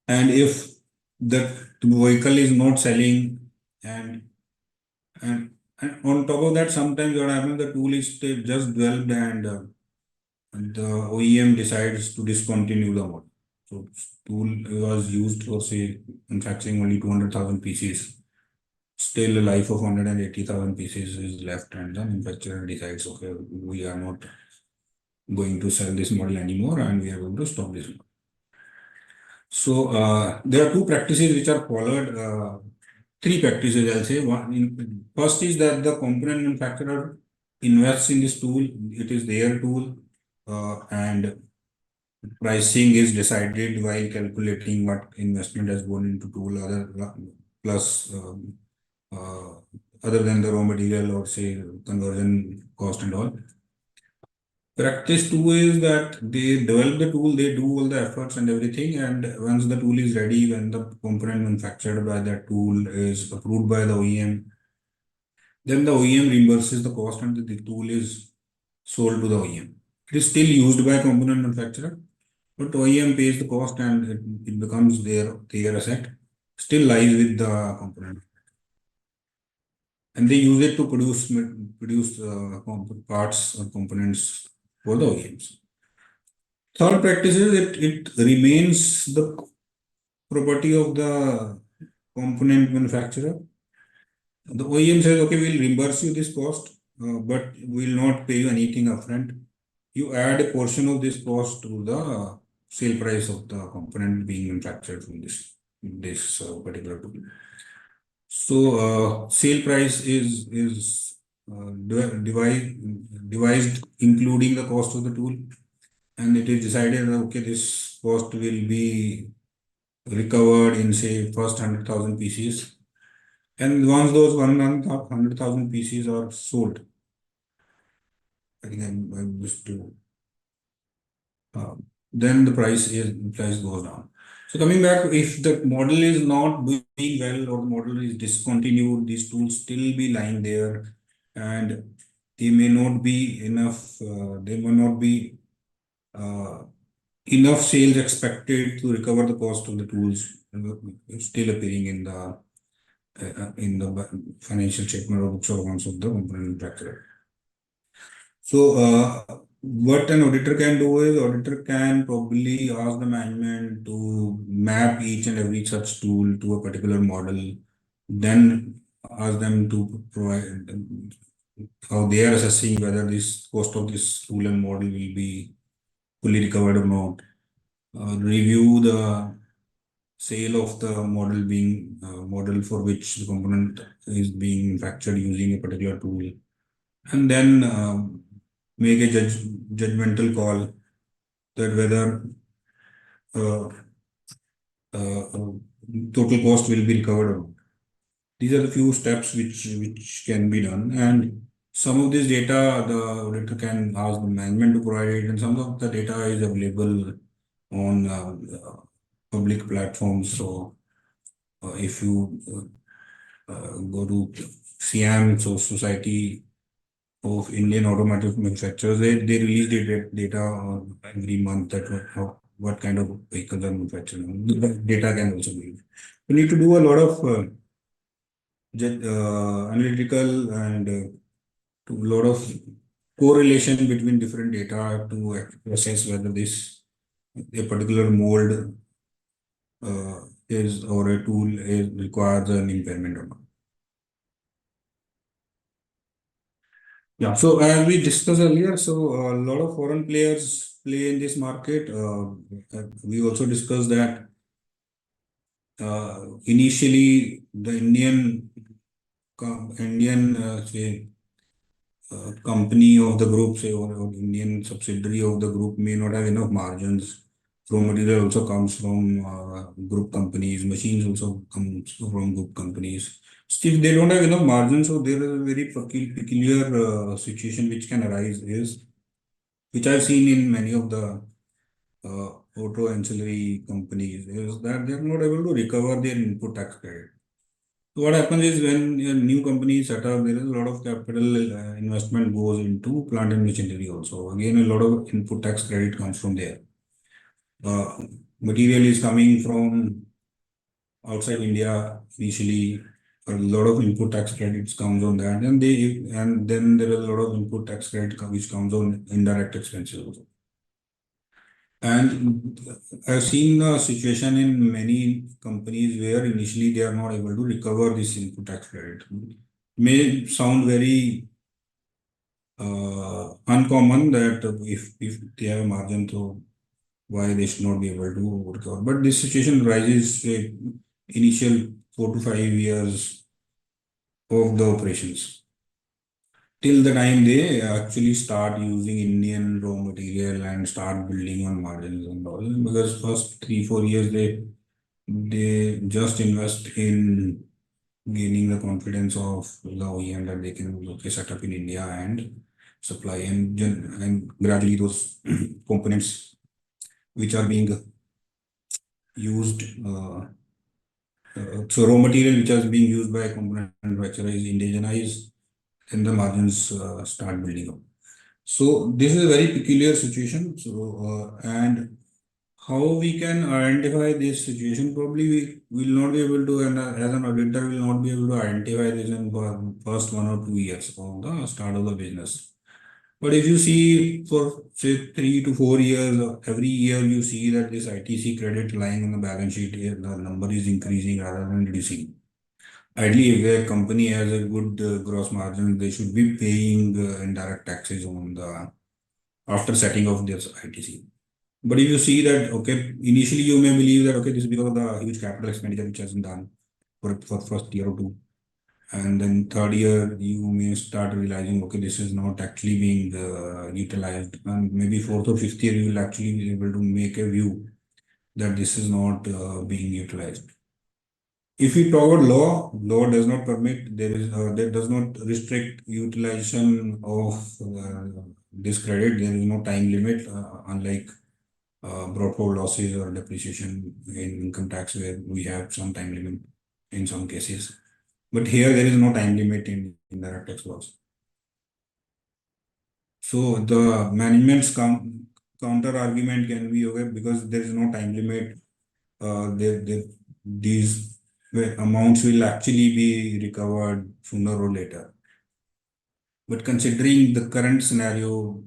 And if the vehicle is not selling and and, and on top of that, sometimes what happens, the tool is still just developed and the OEM decides to discontinue the model. So tool was used for say manufacturing only 200,000 pieces. Still a life of 180,000 pieces is left and the manufacturer decides, okay, we are not going to sell this model anymore and we are going to stop this model. So there are two practices which are followed. Three practices, I'll say. First is that the component manufacturer invests in this tool. It is their tool, and pricing is decided while calculating what investment has gone into tool, plus uh, other than the raw material or say conversion cost and all. Practice two is that they develop the tool, they do all the efforts and everything, and once the tool is ready, when the component manufactured by that tool is approved by the OEM, then the OEM reimburses the cost and the tool is sold to the OEM. It is still used by component manufacturer, but OEM pays the cost and it becomes their asset, still lies with the component. And they use it to produce parts or components for the OEMs. Third practice is it remains the property of the component manufacturer. The OEM says, okay, we'll reimburse you this cost, but we'll not pay you anything upfront. You add a portion of this cost to the sale price of the component being manufactured from this particular tool. So sale price is devised including the cost of the tool, and it is decided that okay, this cost will be recovered in say first 100,000 pieces, and once those 100,000 pieces are sold, I think I used to then the price goes down. So coming back, if the model is not doing well or the model is discontinued, these tools still be lying there, and they may not be enough. They may not be enough sales expected to recover the cost of the tools still appearing in the financial statement or books of accounts of the component manufacturer. So what an auditor can do is auditor can probably ask the management to map each and every such tool to a particular model, then ask them to provide how they are assessing whether this cost of this tool and model will be fully recovered or not. Review the sale of the model being model for which the component is being manufactured using a particular tool, and then make a judgmental call that whether uh, total cost will be recovered or not. These are the few steps which can be done, and some of this data the auditor can ask the management to provide it, and some of the data is available on public platforms. So if you go to SIAM, so Society of Indian Automotive Manufacturers, they release the data every month that what kind of vehicles are manufactured. The data can also be used. You need to do a lot of analytical and to a lot of correlation between different data to assess whether this a particular mold is or a tool requires an impairment or not. Yeah, so as we discussed earlier, so a lot of foreign players play in this market. We also discussed that initially the Indian say company of the group, say, or Indian subsidiary of the group may not have enough margins. Raw material also comes from group companies. Machines also comes from group companies. Still, they don't have enough margins, so there is a very peculiar situation which can arise is, which I've seen in many of the auto ancillary companies, is that they're not able to recover their input tax credit. So what happens is when a new company is set up, there is a lot of capital investment goes into plant and machinery also. Again, a lot of input tax credit comes from there. Material is coming from outside India initially. A lot of input tax credits comes on that, and then there is a lot of input tax credit which comes on indirect expenses also. And I've seen a situation in many companies where initially they are not able to recover this input tax credit. May sound very uncommon that if they have a margin, so why they should not be able to recover. But this situation rises initial 4 to 5 years of the operations, till the time they actually start using Indian raw material and start building on margins and all. Because first 3 4 years they just invest in gaining the confidence of the OEM that they can okay, set up in India and supply, and gradually those components which are being used. So raw material which is being used by a component manufacturer is indigenized, and the margins start building up. So this is a very peculiar situation. So and how we can identify this situation? Probably we will not be able to, and as an auditor, will not be able to identify this in first 1 or 2 years of the start of the business. But if you see for say 3 to 4 years, every year you see that this ITC credit lying on the balance sheet, the number is increasing rather than reducing. Ideally, if a company has a good gross margin, they should be paying indirect taxes on the after setting of this ITC. But if you see that, okay, initially you may believe that, okay, this is because of the huge capital expenditure which has been done for first year or two. And then third year, you may start realizing, okay, this is not actually being utilized. And maybe fourth or fifth year, you will actually be able to make a view that this is not being utilized. If we talk about law does not permit, there does not restrict utilization of this credit. There is no time limit, unlike brought forward losses or depreciation in income tax, where we have some time limit in some cases. But here there is no time limit in indirect tax laws. So the managements counter argument can be okay because there is no time limit. These amounts will actually be recovered sooner or later. But considering the current scenario,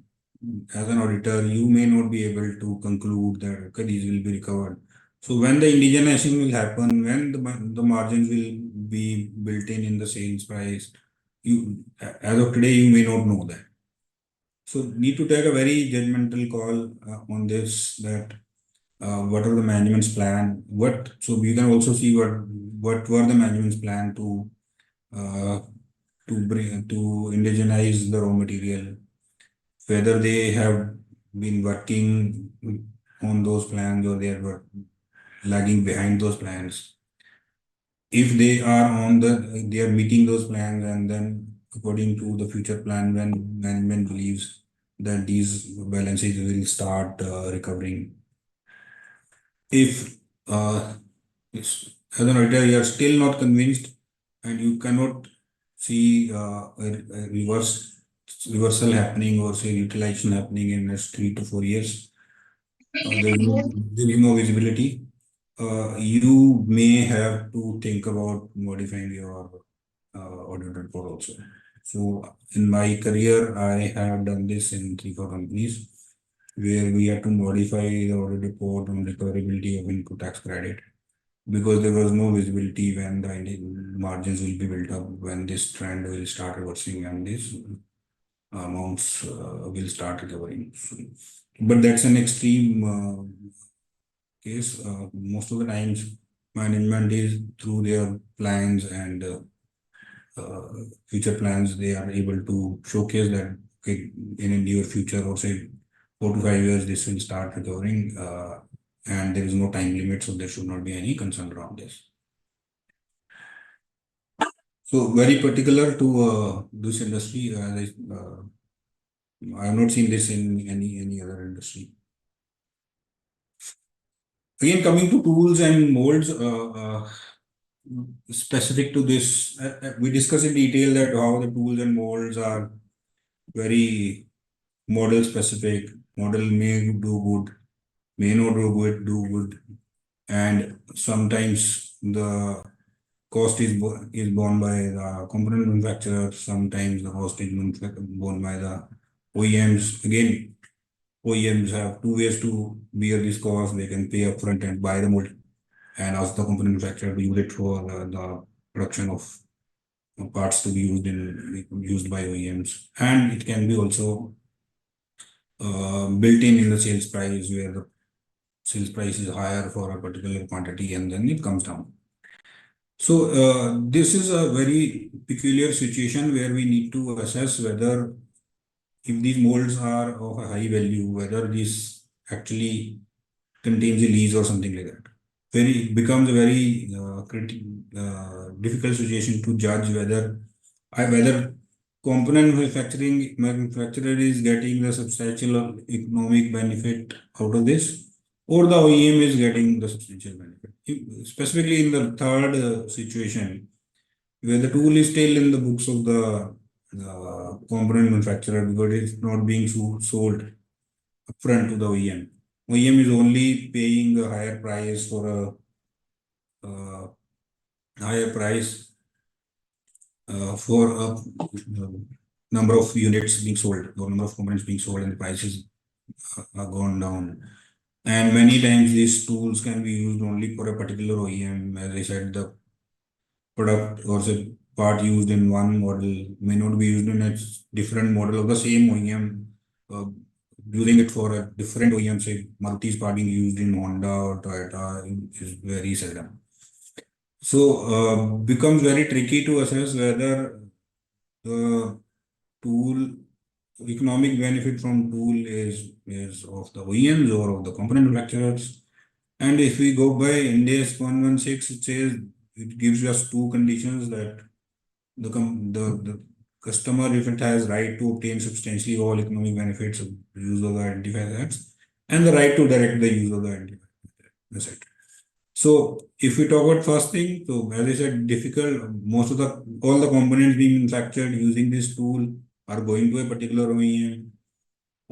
as an auditor, you may not be able to conclude that okay, these will be recovered. So when the indigenization will happen, when the margins will be built in the sales price, you as of today you may not know that. So need to take a very judgmental call on this. That what are the management's plan? So we can also see what were the management's plan uh, to indigenize the raw material, whether they have been working on those plans or they were lagging behind those plans. If they are meeting those plans, and then according to the future plan, when management believes that these balances will start recovering. If as an auditor you are still not convinced and you cannot see a reversal happening or say utilization happening in next 3 to 4 years, there is no visibility. You may have to think about modifying your audit report also. So in my career, I have done this in 3 4 companies where we had to modify the audit report on recoverability of input tax credit because there was no visibility when the margins will be built up, when this trend will start reversing and these amounts will start recovering. But that's an extreme case. Most of the times, management is through their plans and future plans, they are able to showcase that okay, in a near future or say 4 to 5 years, this will start recovering. And there is no time limit, so there should not be any concern around this. So very particular to this industry. I have not seen this in any other industry. Again, coming to tools and molds, specific to this, we discussed in detail that how the tools and molds are very model specific. Model may do good, may not do good, and sometimes the cost is borne by the component manufacturer. Sometimes the cost is borne by the OEMs. Again, OEMs have 2 ways to bear this cost. They can pay upfront and buy the mold and ask the component manufacturer to use it for the production of parts to be used by OEMs. And it can be also built in the sales price, where the sales price is higher for a particular quantity and then it comes down. So this is a very peculiar situation where we need to assess whether if these molds are of a high value, whether this actually contains a lease or something like that. Becomes a very difficult situation to judge whether component manufacturer is getting the substantial economic benefit out of this, or the OEM is getting the substantial benefit. Specifically in the third situation, where the tool is still in the books of the component manufacturer because it's not being sold upfront to the OEM. OEM is only paying a higher price for a higher price for a number of units being sold or number of components being sold, and the prices are gone down. And many times these tools can be used only for a particular OEM. As I said, the product or the part used in one model may not be used in a different model of the same OEM. Using it for a different OEM, say Maruti's part being used in Honda or Toyota is very seldom. So becomes very tricky to assess whether the tool economic benefit from tool is of the OEMs or of the component manufacturers. And if we go by India's 116, it says it gives us two conditions, that the customer, if it has right to obtain substantially all economic benefits of use of the identifier assets, and the right to direct the use of the identifier asset. So if we talk about first thing, so as I said, difficult. Most of all the components being manufactured using this tool are going to a particular OEM.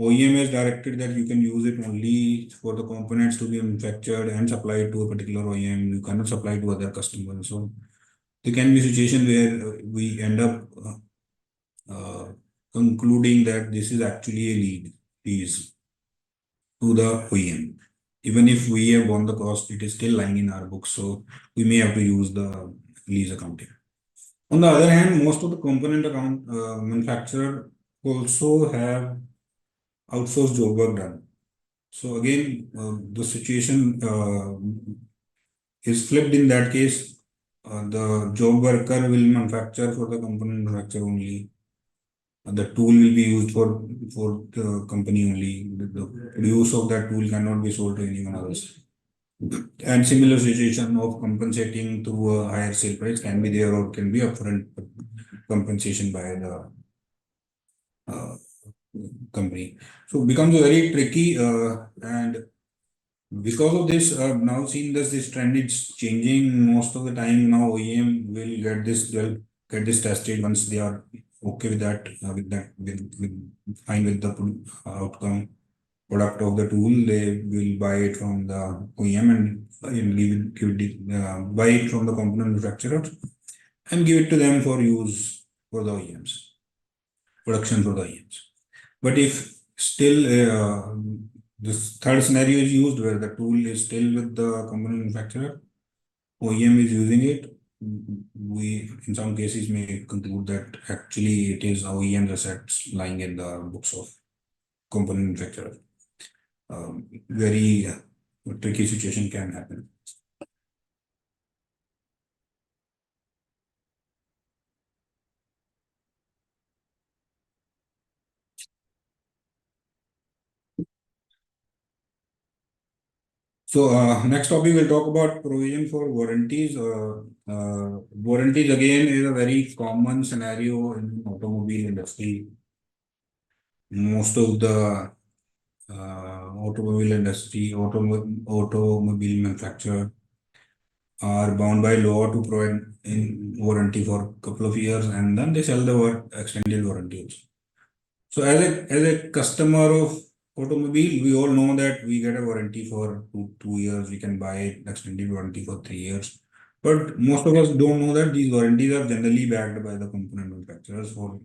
OEM has directed that you can use it only for the components to be manufactured and supplied to a particular OEM. You cannot supply to other customers. So there can be a situation where we end up concluding that this is actually a lease to the OEM. Even if we have won the cost, it is still lying in our books. So we may have to use the lease accounting. On the other hand, most of the component account manufacturer also have outsourced job work done. So again, the situation is flipped in that case. The job worker will manufacture for the component manufacturer only. The tool will be used for the company only. The use of that tool cannot be sold to anyone else. And similar situation of compensating through a higher sale price can be there or can be upfront compensation by the company. So it becomes very tricky and because of this, now seeing this trend is changing most of the time. Now OEM will they'll get this tested once they are okay with that, fine with the outcome product of the tool. They will buy it from the OEM and buy it from the component manufacturer and give it to them for use for the OEMs, production for the OEMs. But if still this third scenario is used where the tool is still with the component manufacturer, OEM is using it, we in some cases may conclude that actually it is OEM's assets lying in the books of component manufacturer. Very tricky situation can happen. So next topic we'll talk about provision for warranties. Warranties again is a very common scenario in automobile industry. Most of the automobile industry, automobile manufacturer are bound by law to provide in warranty for a couple of years and then they sell the extended warranty also. So as a customer of automobile, we all know that we get a warranty for 2 years. We can buy extended warranty for 3 years. But most of us don't know that these warranties are generally backed by the component manufacturers for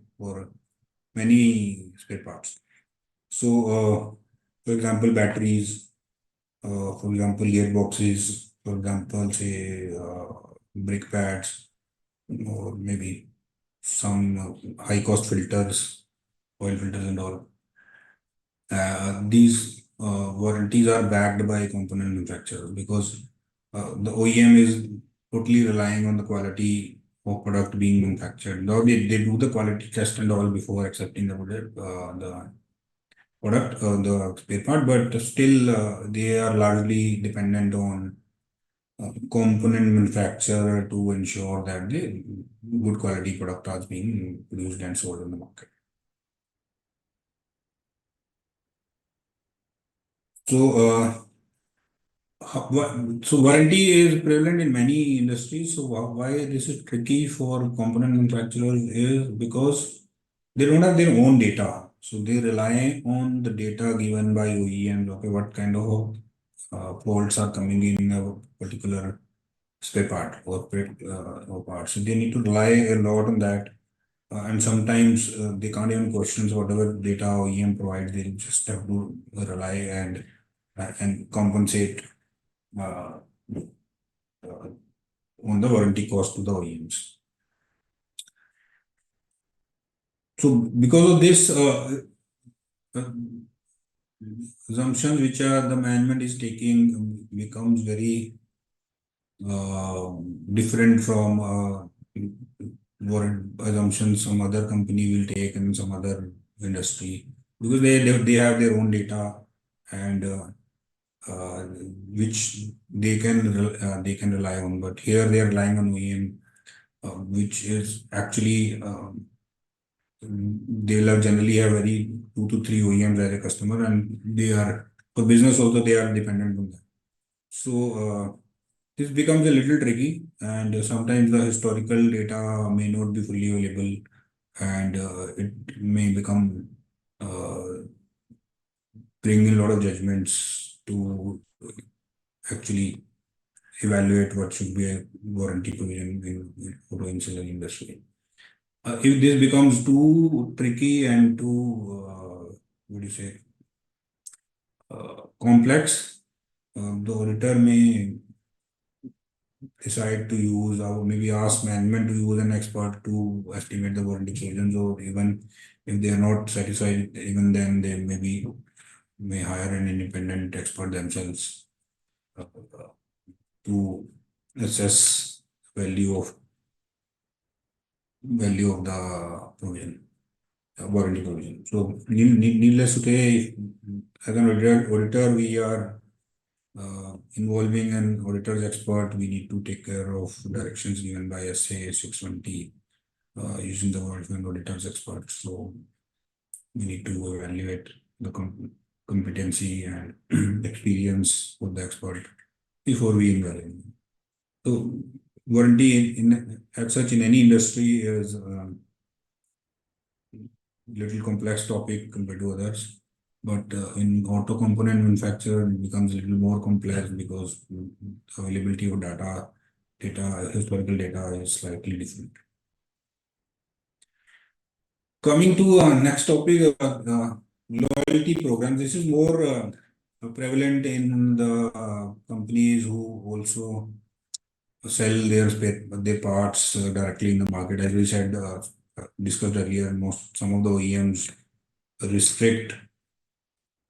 many spare parts. So, for example, batteries, for example, gearboxes, for example, say brake pads, or maybe some high cost filters, oil filters and all. These warranties are backed by component manufacturers because the OEM is totally relying on the quality of product being manufactured. Now they do the quality test and all before accepting the the spare part, but still they are largely dependent on component manufacturer to ensure that the good quality product are being produced and sold in the market. So, so warranty is prevalent in many industries. So why this is tricky for component manufacturers is because they don't have their own data. So they rely on the data given by OEMs. Okay, what kind of faults are coming in a particular spare part or part. So they need to rely a lot on that. And sometimes they can't even question whatever data OEM provides. They just have to rely and compensate uh, on the warranty cost to the OEMs. So because of this assumptions which are the management is taking becomes very different from warrant assumptions some other company will take in some other industry because they have their own data and uh, which they can rely on. But here they are relying on OEM, which is actually they'll generally have very 2 to 3 OEMs as a customer, and they are for business also they are dependent on that. So this becomes a little tricky, and sometimes the historical data may not be fully available, and it may become bring in a lot of judgments to actually evaluate what should be a warranty provision in auto ancillary industry. If this becomes too tricky and too, what do you say, complex, the auditor may decide to use or maybe ask management to use an expert to estimate the warranty provisions, or even if they are not satisfied, even then they may hire an independent expert themselves to assess value of the provision, warranty provision. So needless to say, as an auditor, we are involving an auditor's expert. We need to take care of directions given by SA 620 using the word of an auditor's expert. So we need to evaluate the competency and experience of the expert before we invalidate. So warranty as such in any industry is a little complex topic compared to others. But in auto component manufacturer, it becomes a little more complex because availability of historical data is slightly different. Coming to next topic, loyalty programs. This is more prevalent in the companies who also sell their parts directly in the market. As we said, discussed earlier, some of the OEMs restrict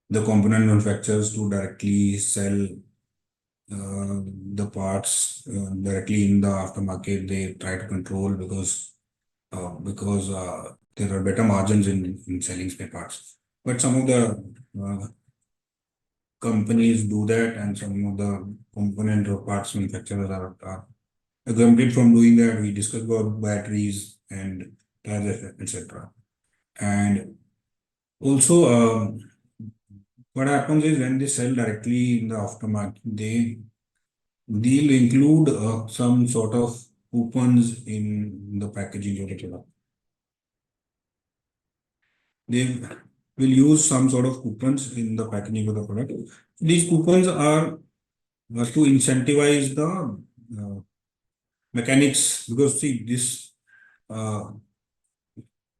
the component manufacturers to directly sell the parts directly in the aftermarket. They try to control because there are better margins in selling spare parts. But some of the companies do that, and some of the component or parts manufacturers are exempted from doing that. We discussed about batteries and tires, etc. And also, what happens is when they sell directly in the aftermarket, they'll include some sort of coupons in the packaging of the product. They will use some sort of coupons in the packaging of the product. These coupons are to incentivize the mechanics, because see, this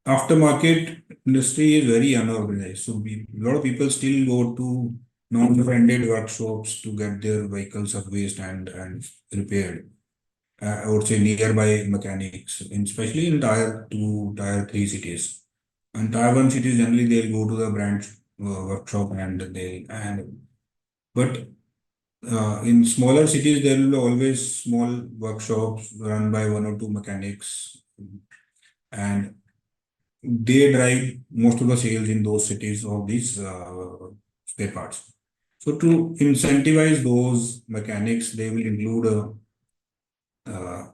aftermarket industry is very unorganized. So a lot of people still go to non-branded workshops to get their vehicles serviced and repaired. I would say nearby mechanics, especially in tier 2, tier 3 cities. And tier 1 cities, generally they'll go to the branch workshop but in smaller cities, there will be always small workshops run by 1 or 2 mechanics, and they drive most of the sales in those cities of these spare parts. So to incentivize those mechanics, they will include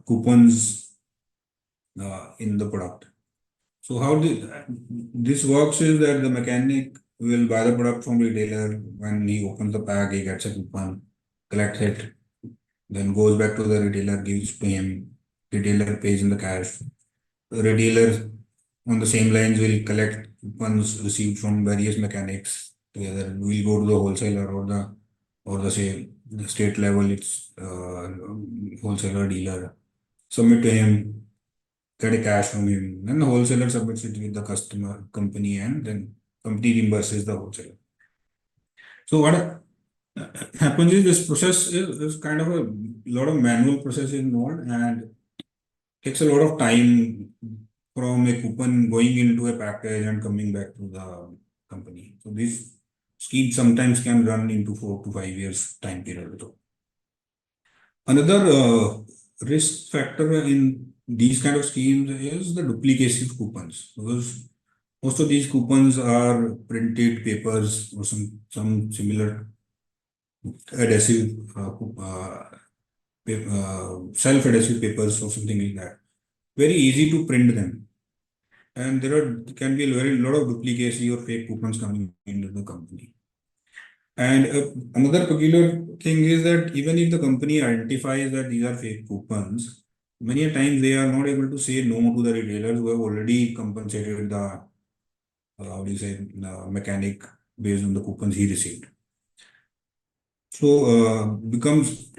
coupons in the product. So how this works is that the mechanic will buy the product from retailer. When he opens the pack, he gets a coupon, collects it, then goes back to the retailer, gives to him. Retailer pays in the cash. The retailer on the same lines will collect coupons received from various mechanics together. We'll go to the wholesaler or the state level, it's wholesaler dealer, submit to him, get a cash from him, then the wholesaler submits it with the customer company, and then company reimburses the wholesaler. So what happens is this process is kind of a lot of manual process involved, and takes a lot of time from a coupon going into a package and coming back to the company. So this scheme sometimes can run into 4 to 5 years time period. Another risk factor in these kind of schemes is the duplication of coupons, because most of these coupons are printed papers or some similar adhesive self-adhesive papers or something like that. Very easy to print them, and can be a lot of duplicacy or fake coupons coming into the company. And another peculiar thing is that even if the company identifies that these are fake coupons, many a times they are not able to say no to the retailers who have already compensated the mechanic based on the coupons he received. So becomes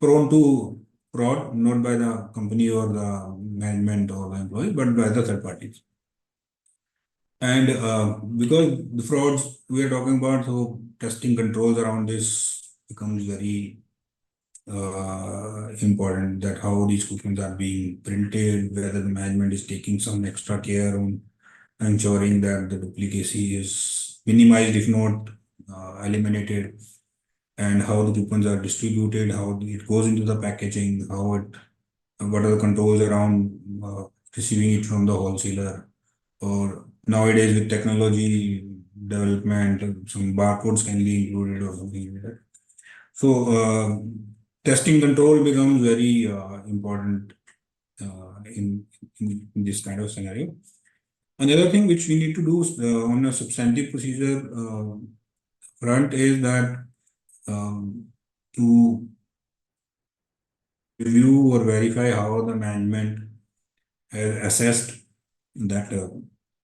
prone to fraud, not by the company or the management or the employee, but by the third parties. And because the frauds we are talking about, so testing controls around this becomes very important, that how these coupons are being printed, whether the management is taking some extra care on ensuring that the duplicacy is minimized, if not eliminated, and how the coupons are distributed, how it goes into the packaging, what are the controls around receiving it from the wholesaler, or nowadays with technology development, some barcodes can be included or something like that. So testing control becomes very important in this kind of scenario. Another thing which we need to do on a substantive procedure front is that to review or verify how the management has assessed that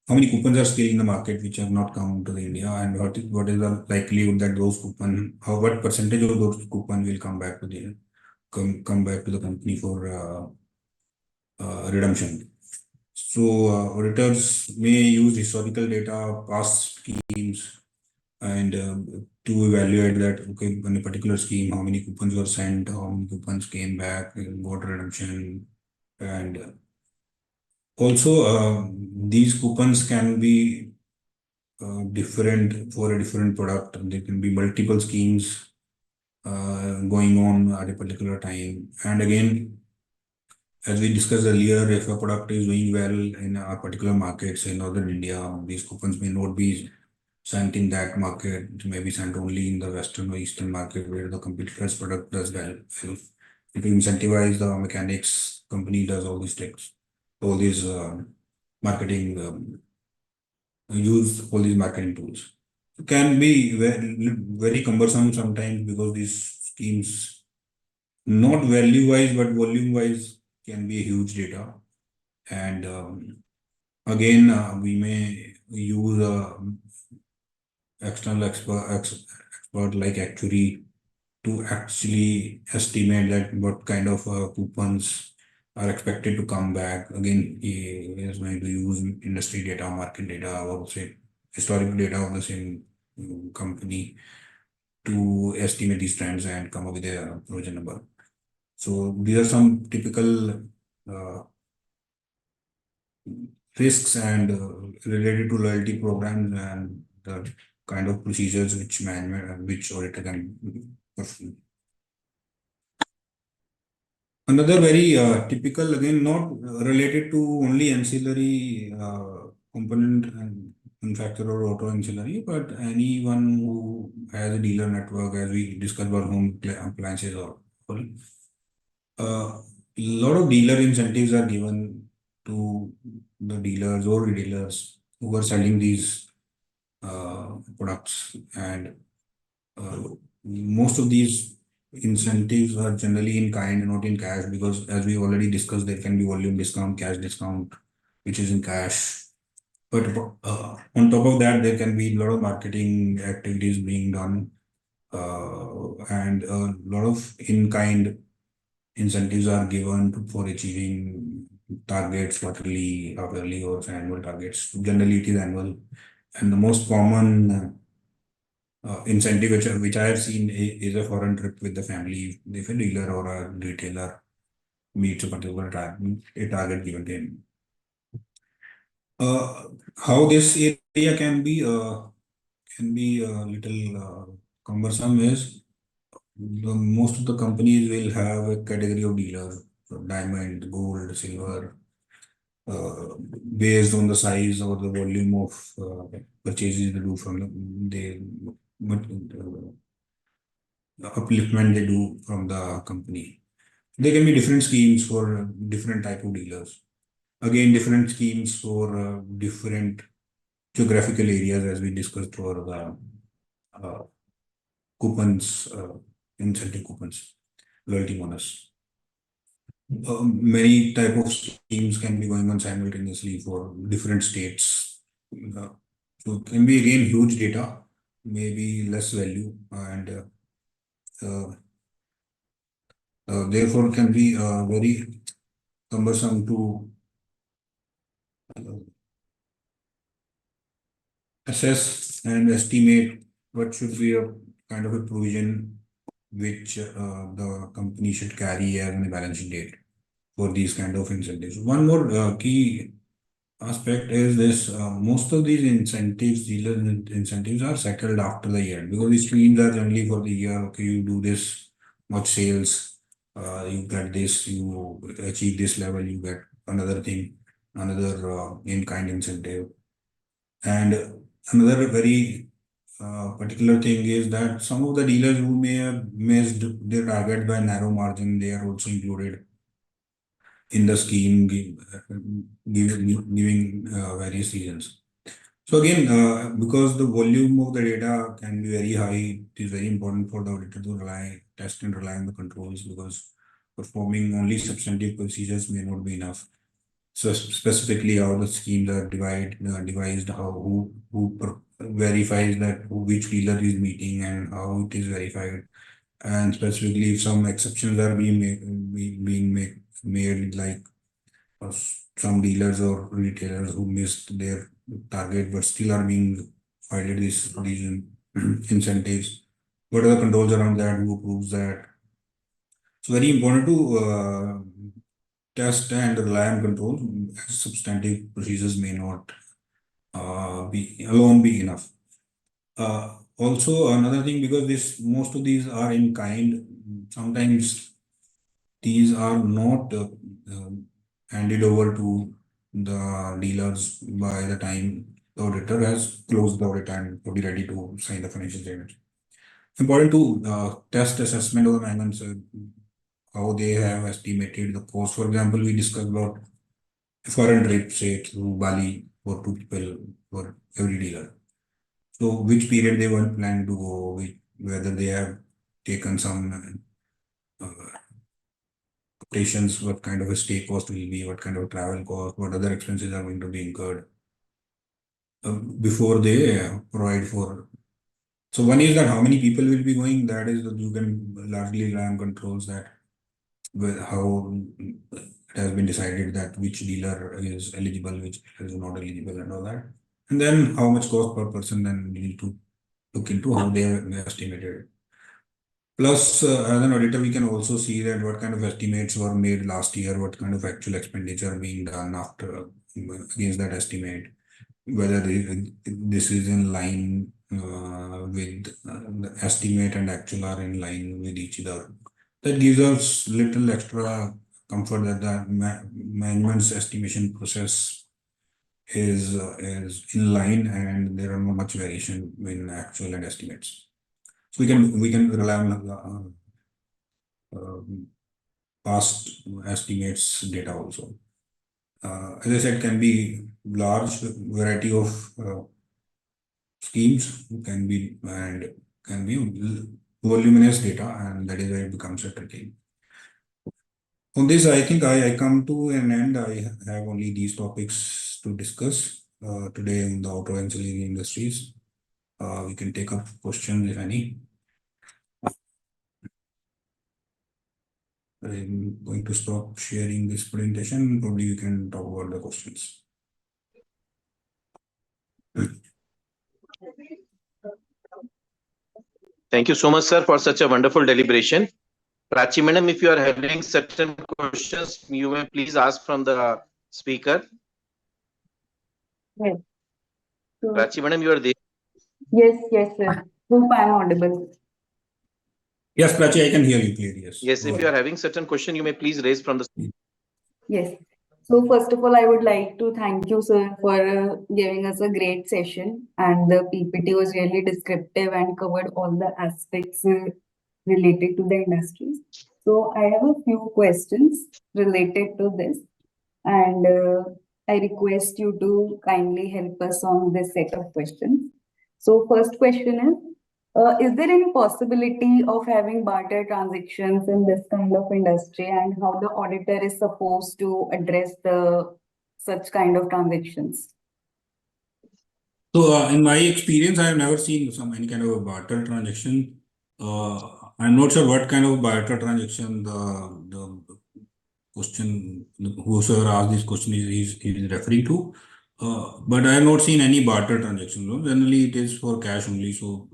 how many coupons are still in the market which have not come to the India, and what is the likelihood that those what percentage of those coupons will come back to the company for redemption. So auditors may use historical data, past schemes, and to evaluate that, okay, in a particular scheme, how many coupons were sent, how many coupons came back, got redemption, and also these coupons can be different for a different product. There can be multiple schemes going on at a particular time. And again, as we discussed earlier, if a product is doing well in a particular market, say Northern India, these coupons may not be sent in that market. It may be sent only in the Western or Eastern market where the competitor's product does well. So if you incentivize the mechanics, company does all these tricks, all these marketing, use all these marketing tools. It can be very cumbersome sometimes because these schemes, not value wise, but volume wise, can be a huge data. And again, we may use external expert like actuary to actually estimate that what kind of coupons are expected to come back. Again, he is going to use industry data, market data, or say historical data of the same company to estimate these trends and come up with a projection number. So these are some typical risks and related to loyalty programs and the kind of procedures which management, which auditor can perform. Another very typical, again, not related to only ancillary component and manufacturer or auto ancillary, but anyone who has a dealer network, as we discussed about home appliances or all. A lot of dealer incentives are given to the dealers or retailers who are selling these products, and most of these incentives are generally in kind, not in cash, because as we already discussed, there can be volume discount, cash discount, which is in cash. But on top of that, there can be a lot of marketing activities being done, and a lot of in-kind incentives are given for achieving targets, quarterly, half-yearly, or annual targets. Generally, it is annual. And the most common incentive which I have seen is a foreign trip with the family. If a dealer or a retailer meets a particular target given to him. How this area can be a little cumbersome is most of the companies will have a category of dealers, so diamond, gold, silver, based on the size or the volume of purchases they do from the upliftment they do from the company. There can be different schemes for different type of dealers. Again, different schemes for different geographical areas, as we discussed for the coupons, incentive coupons, loyalty bonus. Many type of schemes can be going on simultaneously for different states. So it can be again huge data, maybe less value, and therefore can be very cumbersome to assess and estimate what should be a kind of a provision which the company should carry as a balance sheet date for these kind of incentives. One more key aspect is this: most of these incentives, dealer incentives, are settled after the year because the schemes are generally for the year. Okay, you do this much sales, you get this, you achieve this level, you get another thing, another in-kind incentive. And another very particular thing is that some of the dealers who may have missed their target by narrow margin, they are also included in the scheme, giving various reasons. So again, because the volume of the data can be very high, it is very important for the auditor to test and rely on the controls, because performing only substantive procedures may not be enough. So specifically how the schemes are devised, how verifies that which dealer is meeting and how it is verified, and specifically if some exceptions are made, like some dealers or retailers who missed their target but still are being provided these incentives. What are the controls around that? Who approves that? It's very important to test and rely on controls. Substantive procedures may not be enough. Also, another thing, because most of these are in kind, sometimes these are not handed over to the dealers by the time the auditor has closed the audit and will be ready to sign the financial statement. Important to test assessment of the management, how they have estimated the cost. For example, we discussed about a foreign trip, say to Bali, for 2 people for every dealer. So which period they want plan to go, whether they have taken some quotations, what kind of a stay cost will be, what kind of travel cost, what other expenses are going to be incurred before they provide for. So one is that how many people will be going. That is that you can largely rely on controls, that how it has been decided that which dealer is eligible, which is not eligible, and all that. And then how much cost per person, then you need to look into how they are estimated. Plus, as an auditor, we can also see that what kind of estimates were made last year, what kind of actual expenditure being done after against that estimate, whether this is in line with the estimate and actual are in line with each other. That gives us little extra comfort that the management's estimation process is in line and there are not much variation in actual and estimates. So we can rely on past estimates data also. As I said, can be large variety of schemes, can be voluminous data, and that is where it becomes a tricky. On this, I think I come to an end. I have only these topics to discuss today in the auto ancillary industries. We can take up questions if any. I'm going to stop sharing this presentation. Probably we can talk about the questions. Thank you so much, sir, for such a wonderful deliberation. Prachi madam, if you are having certain questions, you may please ask from the speaker. Yes. So, Prachi madam, you are there. yes, sir. Hope I am audible. Yes, Prachi, I can hear you clearly. Yes. Yes, if you are having certain question, you may please raise from the. Yes. So first of all, I would like to thank you, sir, for giving us a great session. And the PPT was really descriptive and covered all the aspects related to the industries. So I have a few questions related to this. And I request you to kindly help us on this set of questions. So first question is there any possibility of having barter transactions in this kind of industry, and how the auditor is supposed to address the such kind of transactions? So, in my experience, I have never seen any kind of a barter transaction. I'm not sure what kind of barter transaction the question, whoever asked this question is referring to. But I have not seen any barter transaction. No? Generally, it is for cash only. So,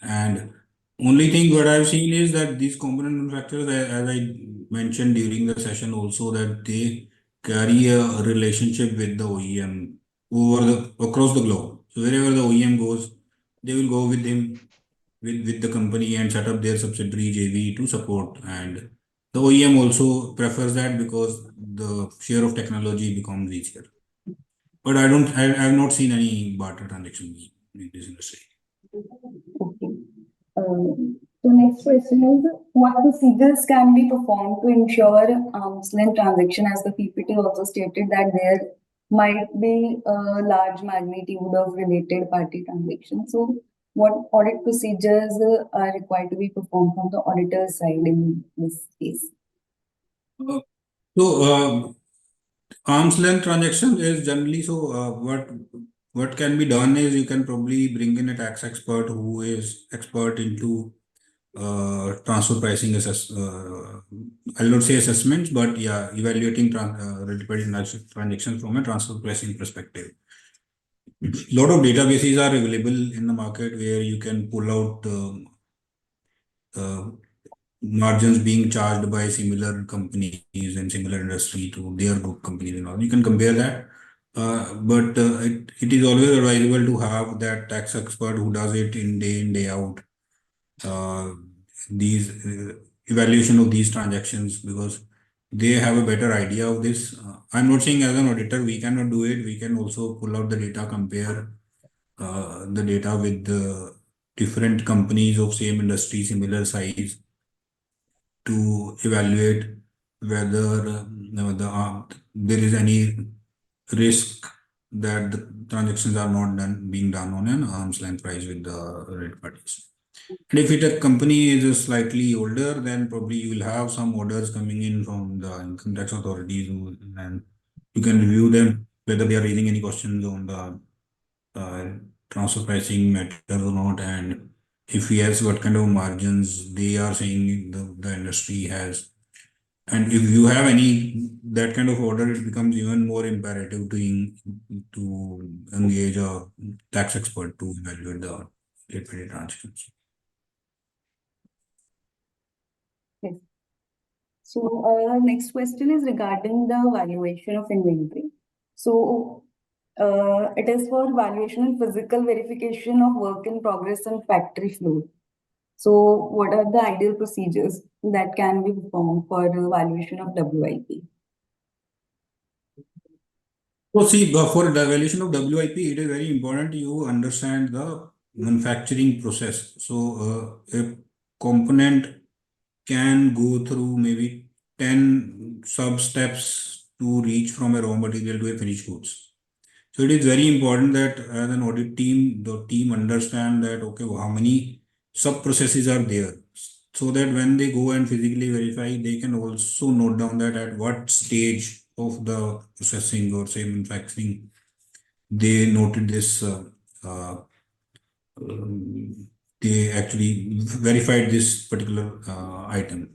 and only thing what I've seen is that these component manufacturers, as I mentioned during the session, also that they carry a relationship with the OEM across the globe. So wherever the OEM goes, they will go with him with the company and set up their subsidiary JV to support. And the OEM also prefers that because the share of technology becomes easier. But I have not seen any barter transactions in this industry. Okay. So next question is, what procedures can be performed to ensure arm's length transaction? As the PPT also stated that there might be a large magnitude of related party transactions. So what audit procedures are required to be performed from the auditor's side in this case? Uh, So, arm's length transaction is generally what can be done is you can probably bring in a tax expert who is expert into transfer pricing I'll not say assessments, but yeah, evaluating related party transactions from a transfer pricing perspective. A lot of databases are available in the market where you can pull out uh, margins being charged by similar companies in similar industry to their group companies and all. You can compare that. But it is always advisable to have that tax expert who does it in, day out. Uh, these evaluation of these transactions because they have a better idea of this. I'm not saying as an auditor we cannot do it. We can also pull out the data, compare the data with the different companies of same industry, similar size, to evaluate whether there is any risk that the transactions are not being done on an arm's length price with the related parties. And if a company is slightly older, then probably you will have some orders coming in from the income tax authorities, and you can review them whether they are raising any questions on the uh, transfer pricing matter or not, and if yes, what kind of margins they are saying the industry has. And if you have any that kind of order, it becomes even more imperative to engage a tax expert to evaluate the related transactions. Yes. So next question is regarding the valuation of inventory. So it is for valuation and physical verification of work in progress and factory floor. So what are the ideal procedures that can be performed for the valuation of WIP? So see, for the evaluation of WIP, it is very important you understand the manufacturing process. So a component can go through maybe 10 sub steps to reach from a raw material to a finished goods. So it is very important that as an audit team, the team understand that, okay, how many sub processes are there, so that when they go and physically verify, they can also note down that at what stage of the processing or say manufacturing they noted this, uh, they actually verified this particular item.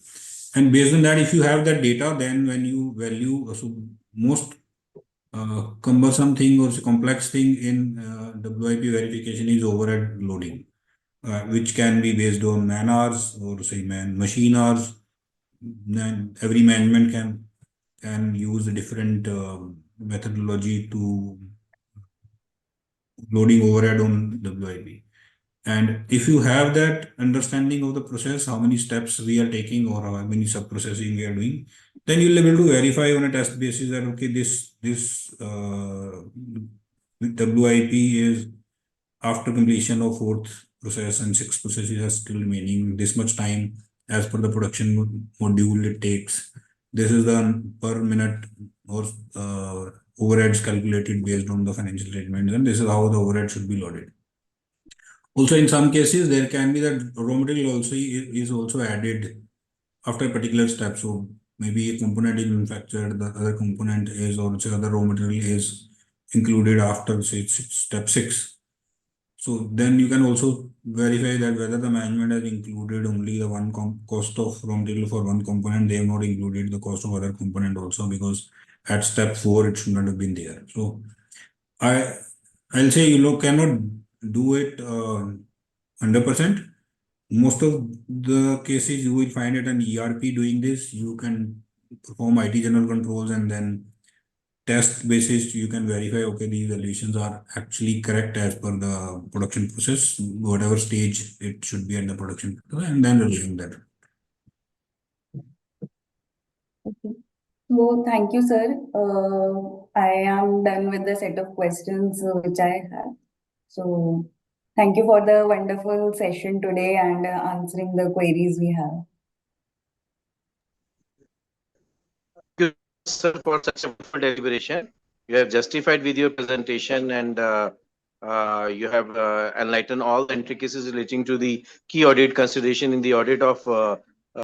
And based on that, if you have that data, then when you value, so most cumbersome thing or complex thing in WIP verification is overhead loading, which can be based on man hours or say machine hours. Then every management can use a different methodology to loading overhead on WIP. And if you have that understanding of the process, how many steps we are taking or how many sub processing we are doing, then you'll be able to verify on a test basis that okay, this WIP is after completion of fourth process and sixth processes are still remaining this much time as per the production module it takes. This is the per minute or overheads calculated based on the financial statements, and this is how the overhead should be loaded. Also, in some cases, there can be that raw material also is also added after a particular step. So maybe a component is manufactured, the other component is, or say other raw material is included after say step 6. So then you can also verify that whether the management has included only the one cost of raw material for one component. They have not included the cost of other component also, because at step 4 it should not have been there. So I'll say cannot do it 100%. Most of the cases you will find it an ERP doing this. You can perform IT general controls and then test basis you can verify, okay, these valuations are actually correct as per the production process, whatever stage it should be at the production process, and then reviewing that. Okay. So thank you, sir. I am done with the set of questions which I have. So thank you for the wonderful session today and answering the queries we have. Thank you, sir, for such a wonderful deliberation. You have justified with your presentation, and you have enlightened all the intricacies relating to the key audit consideration in the audit of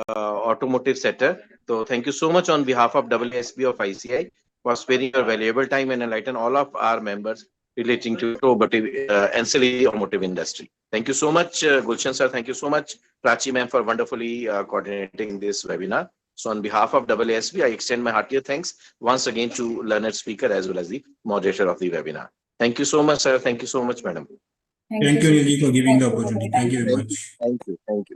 automotive sector. So thank you so much on behalf of WSB of ICI for sparing your valuable time and enlighten all of our members relating to automotive ancillary automotive industry. Thank you so much, Gulshan sir. Thank you so much, Prachi ma'am, for wonderfully coordinating this webinar. So on behalf of WSB, I extend my heartiest thanks once again to learned speaker as well as the moderator of the webinar. Thank you so much, sir. Thank you so much, madam. Thank you, sir. Nidhi, for giving Thank the you for the opportunity. Thank time. you very much. Thank you. Thank you.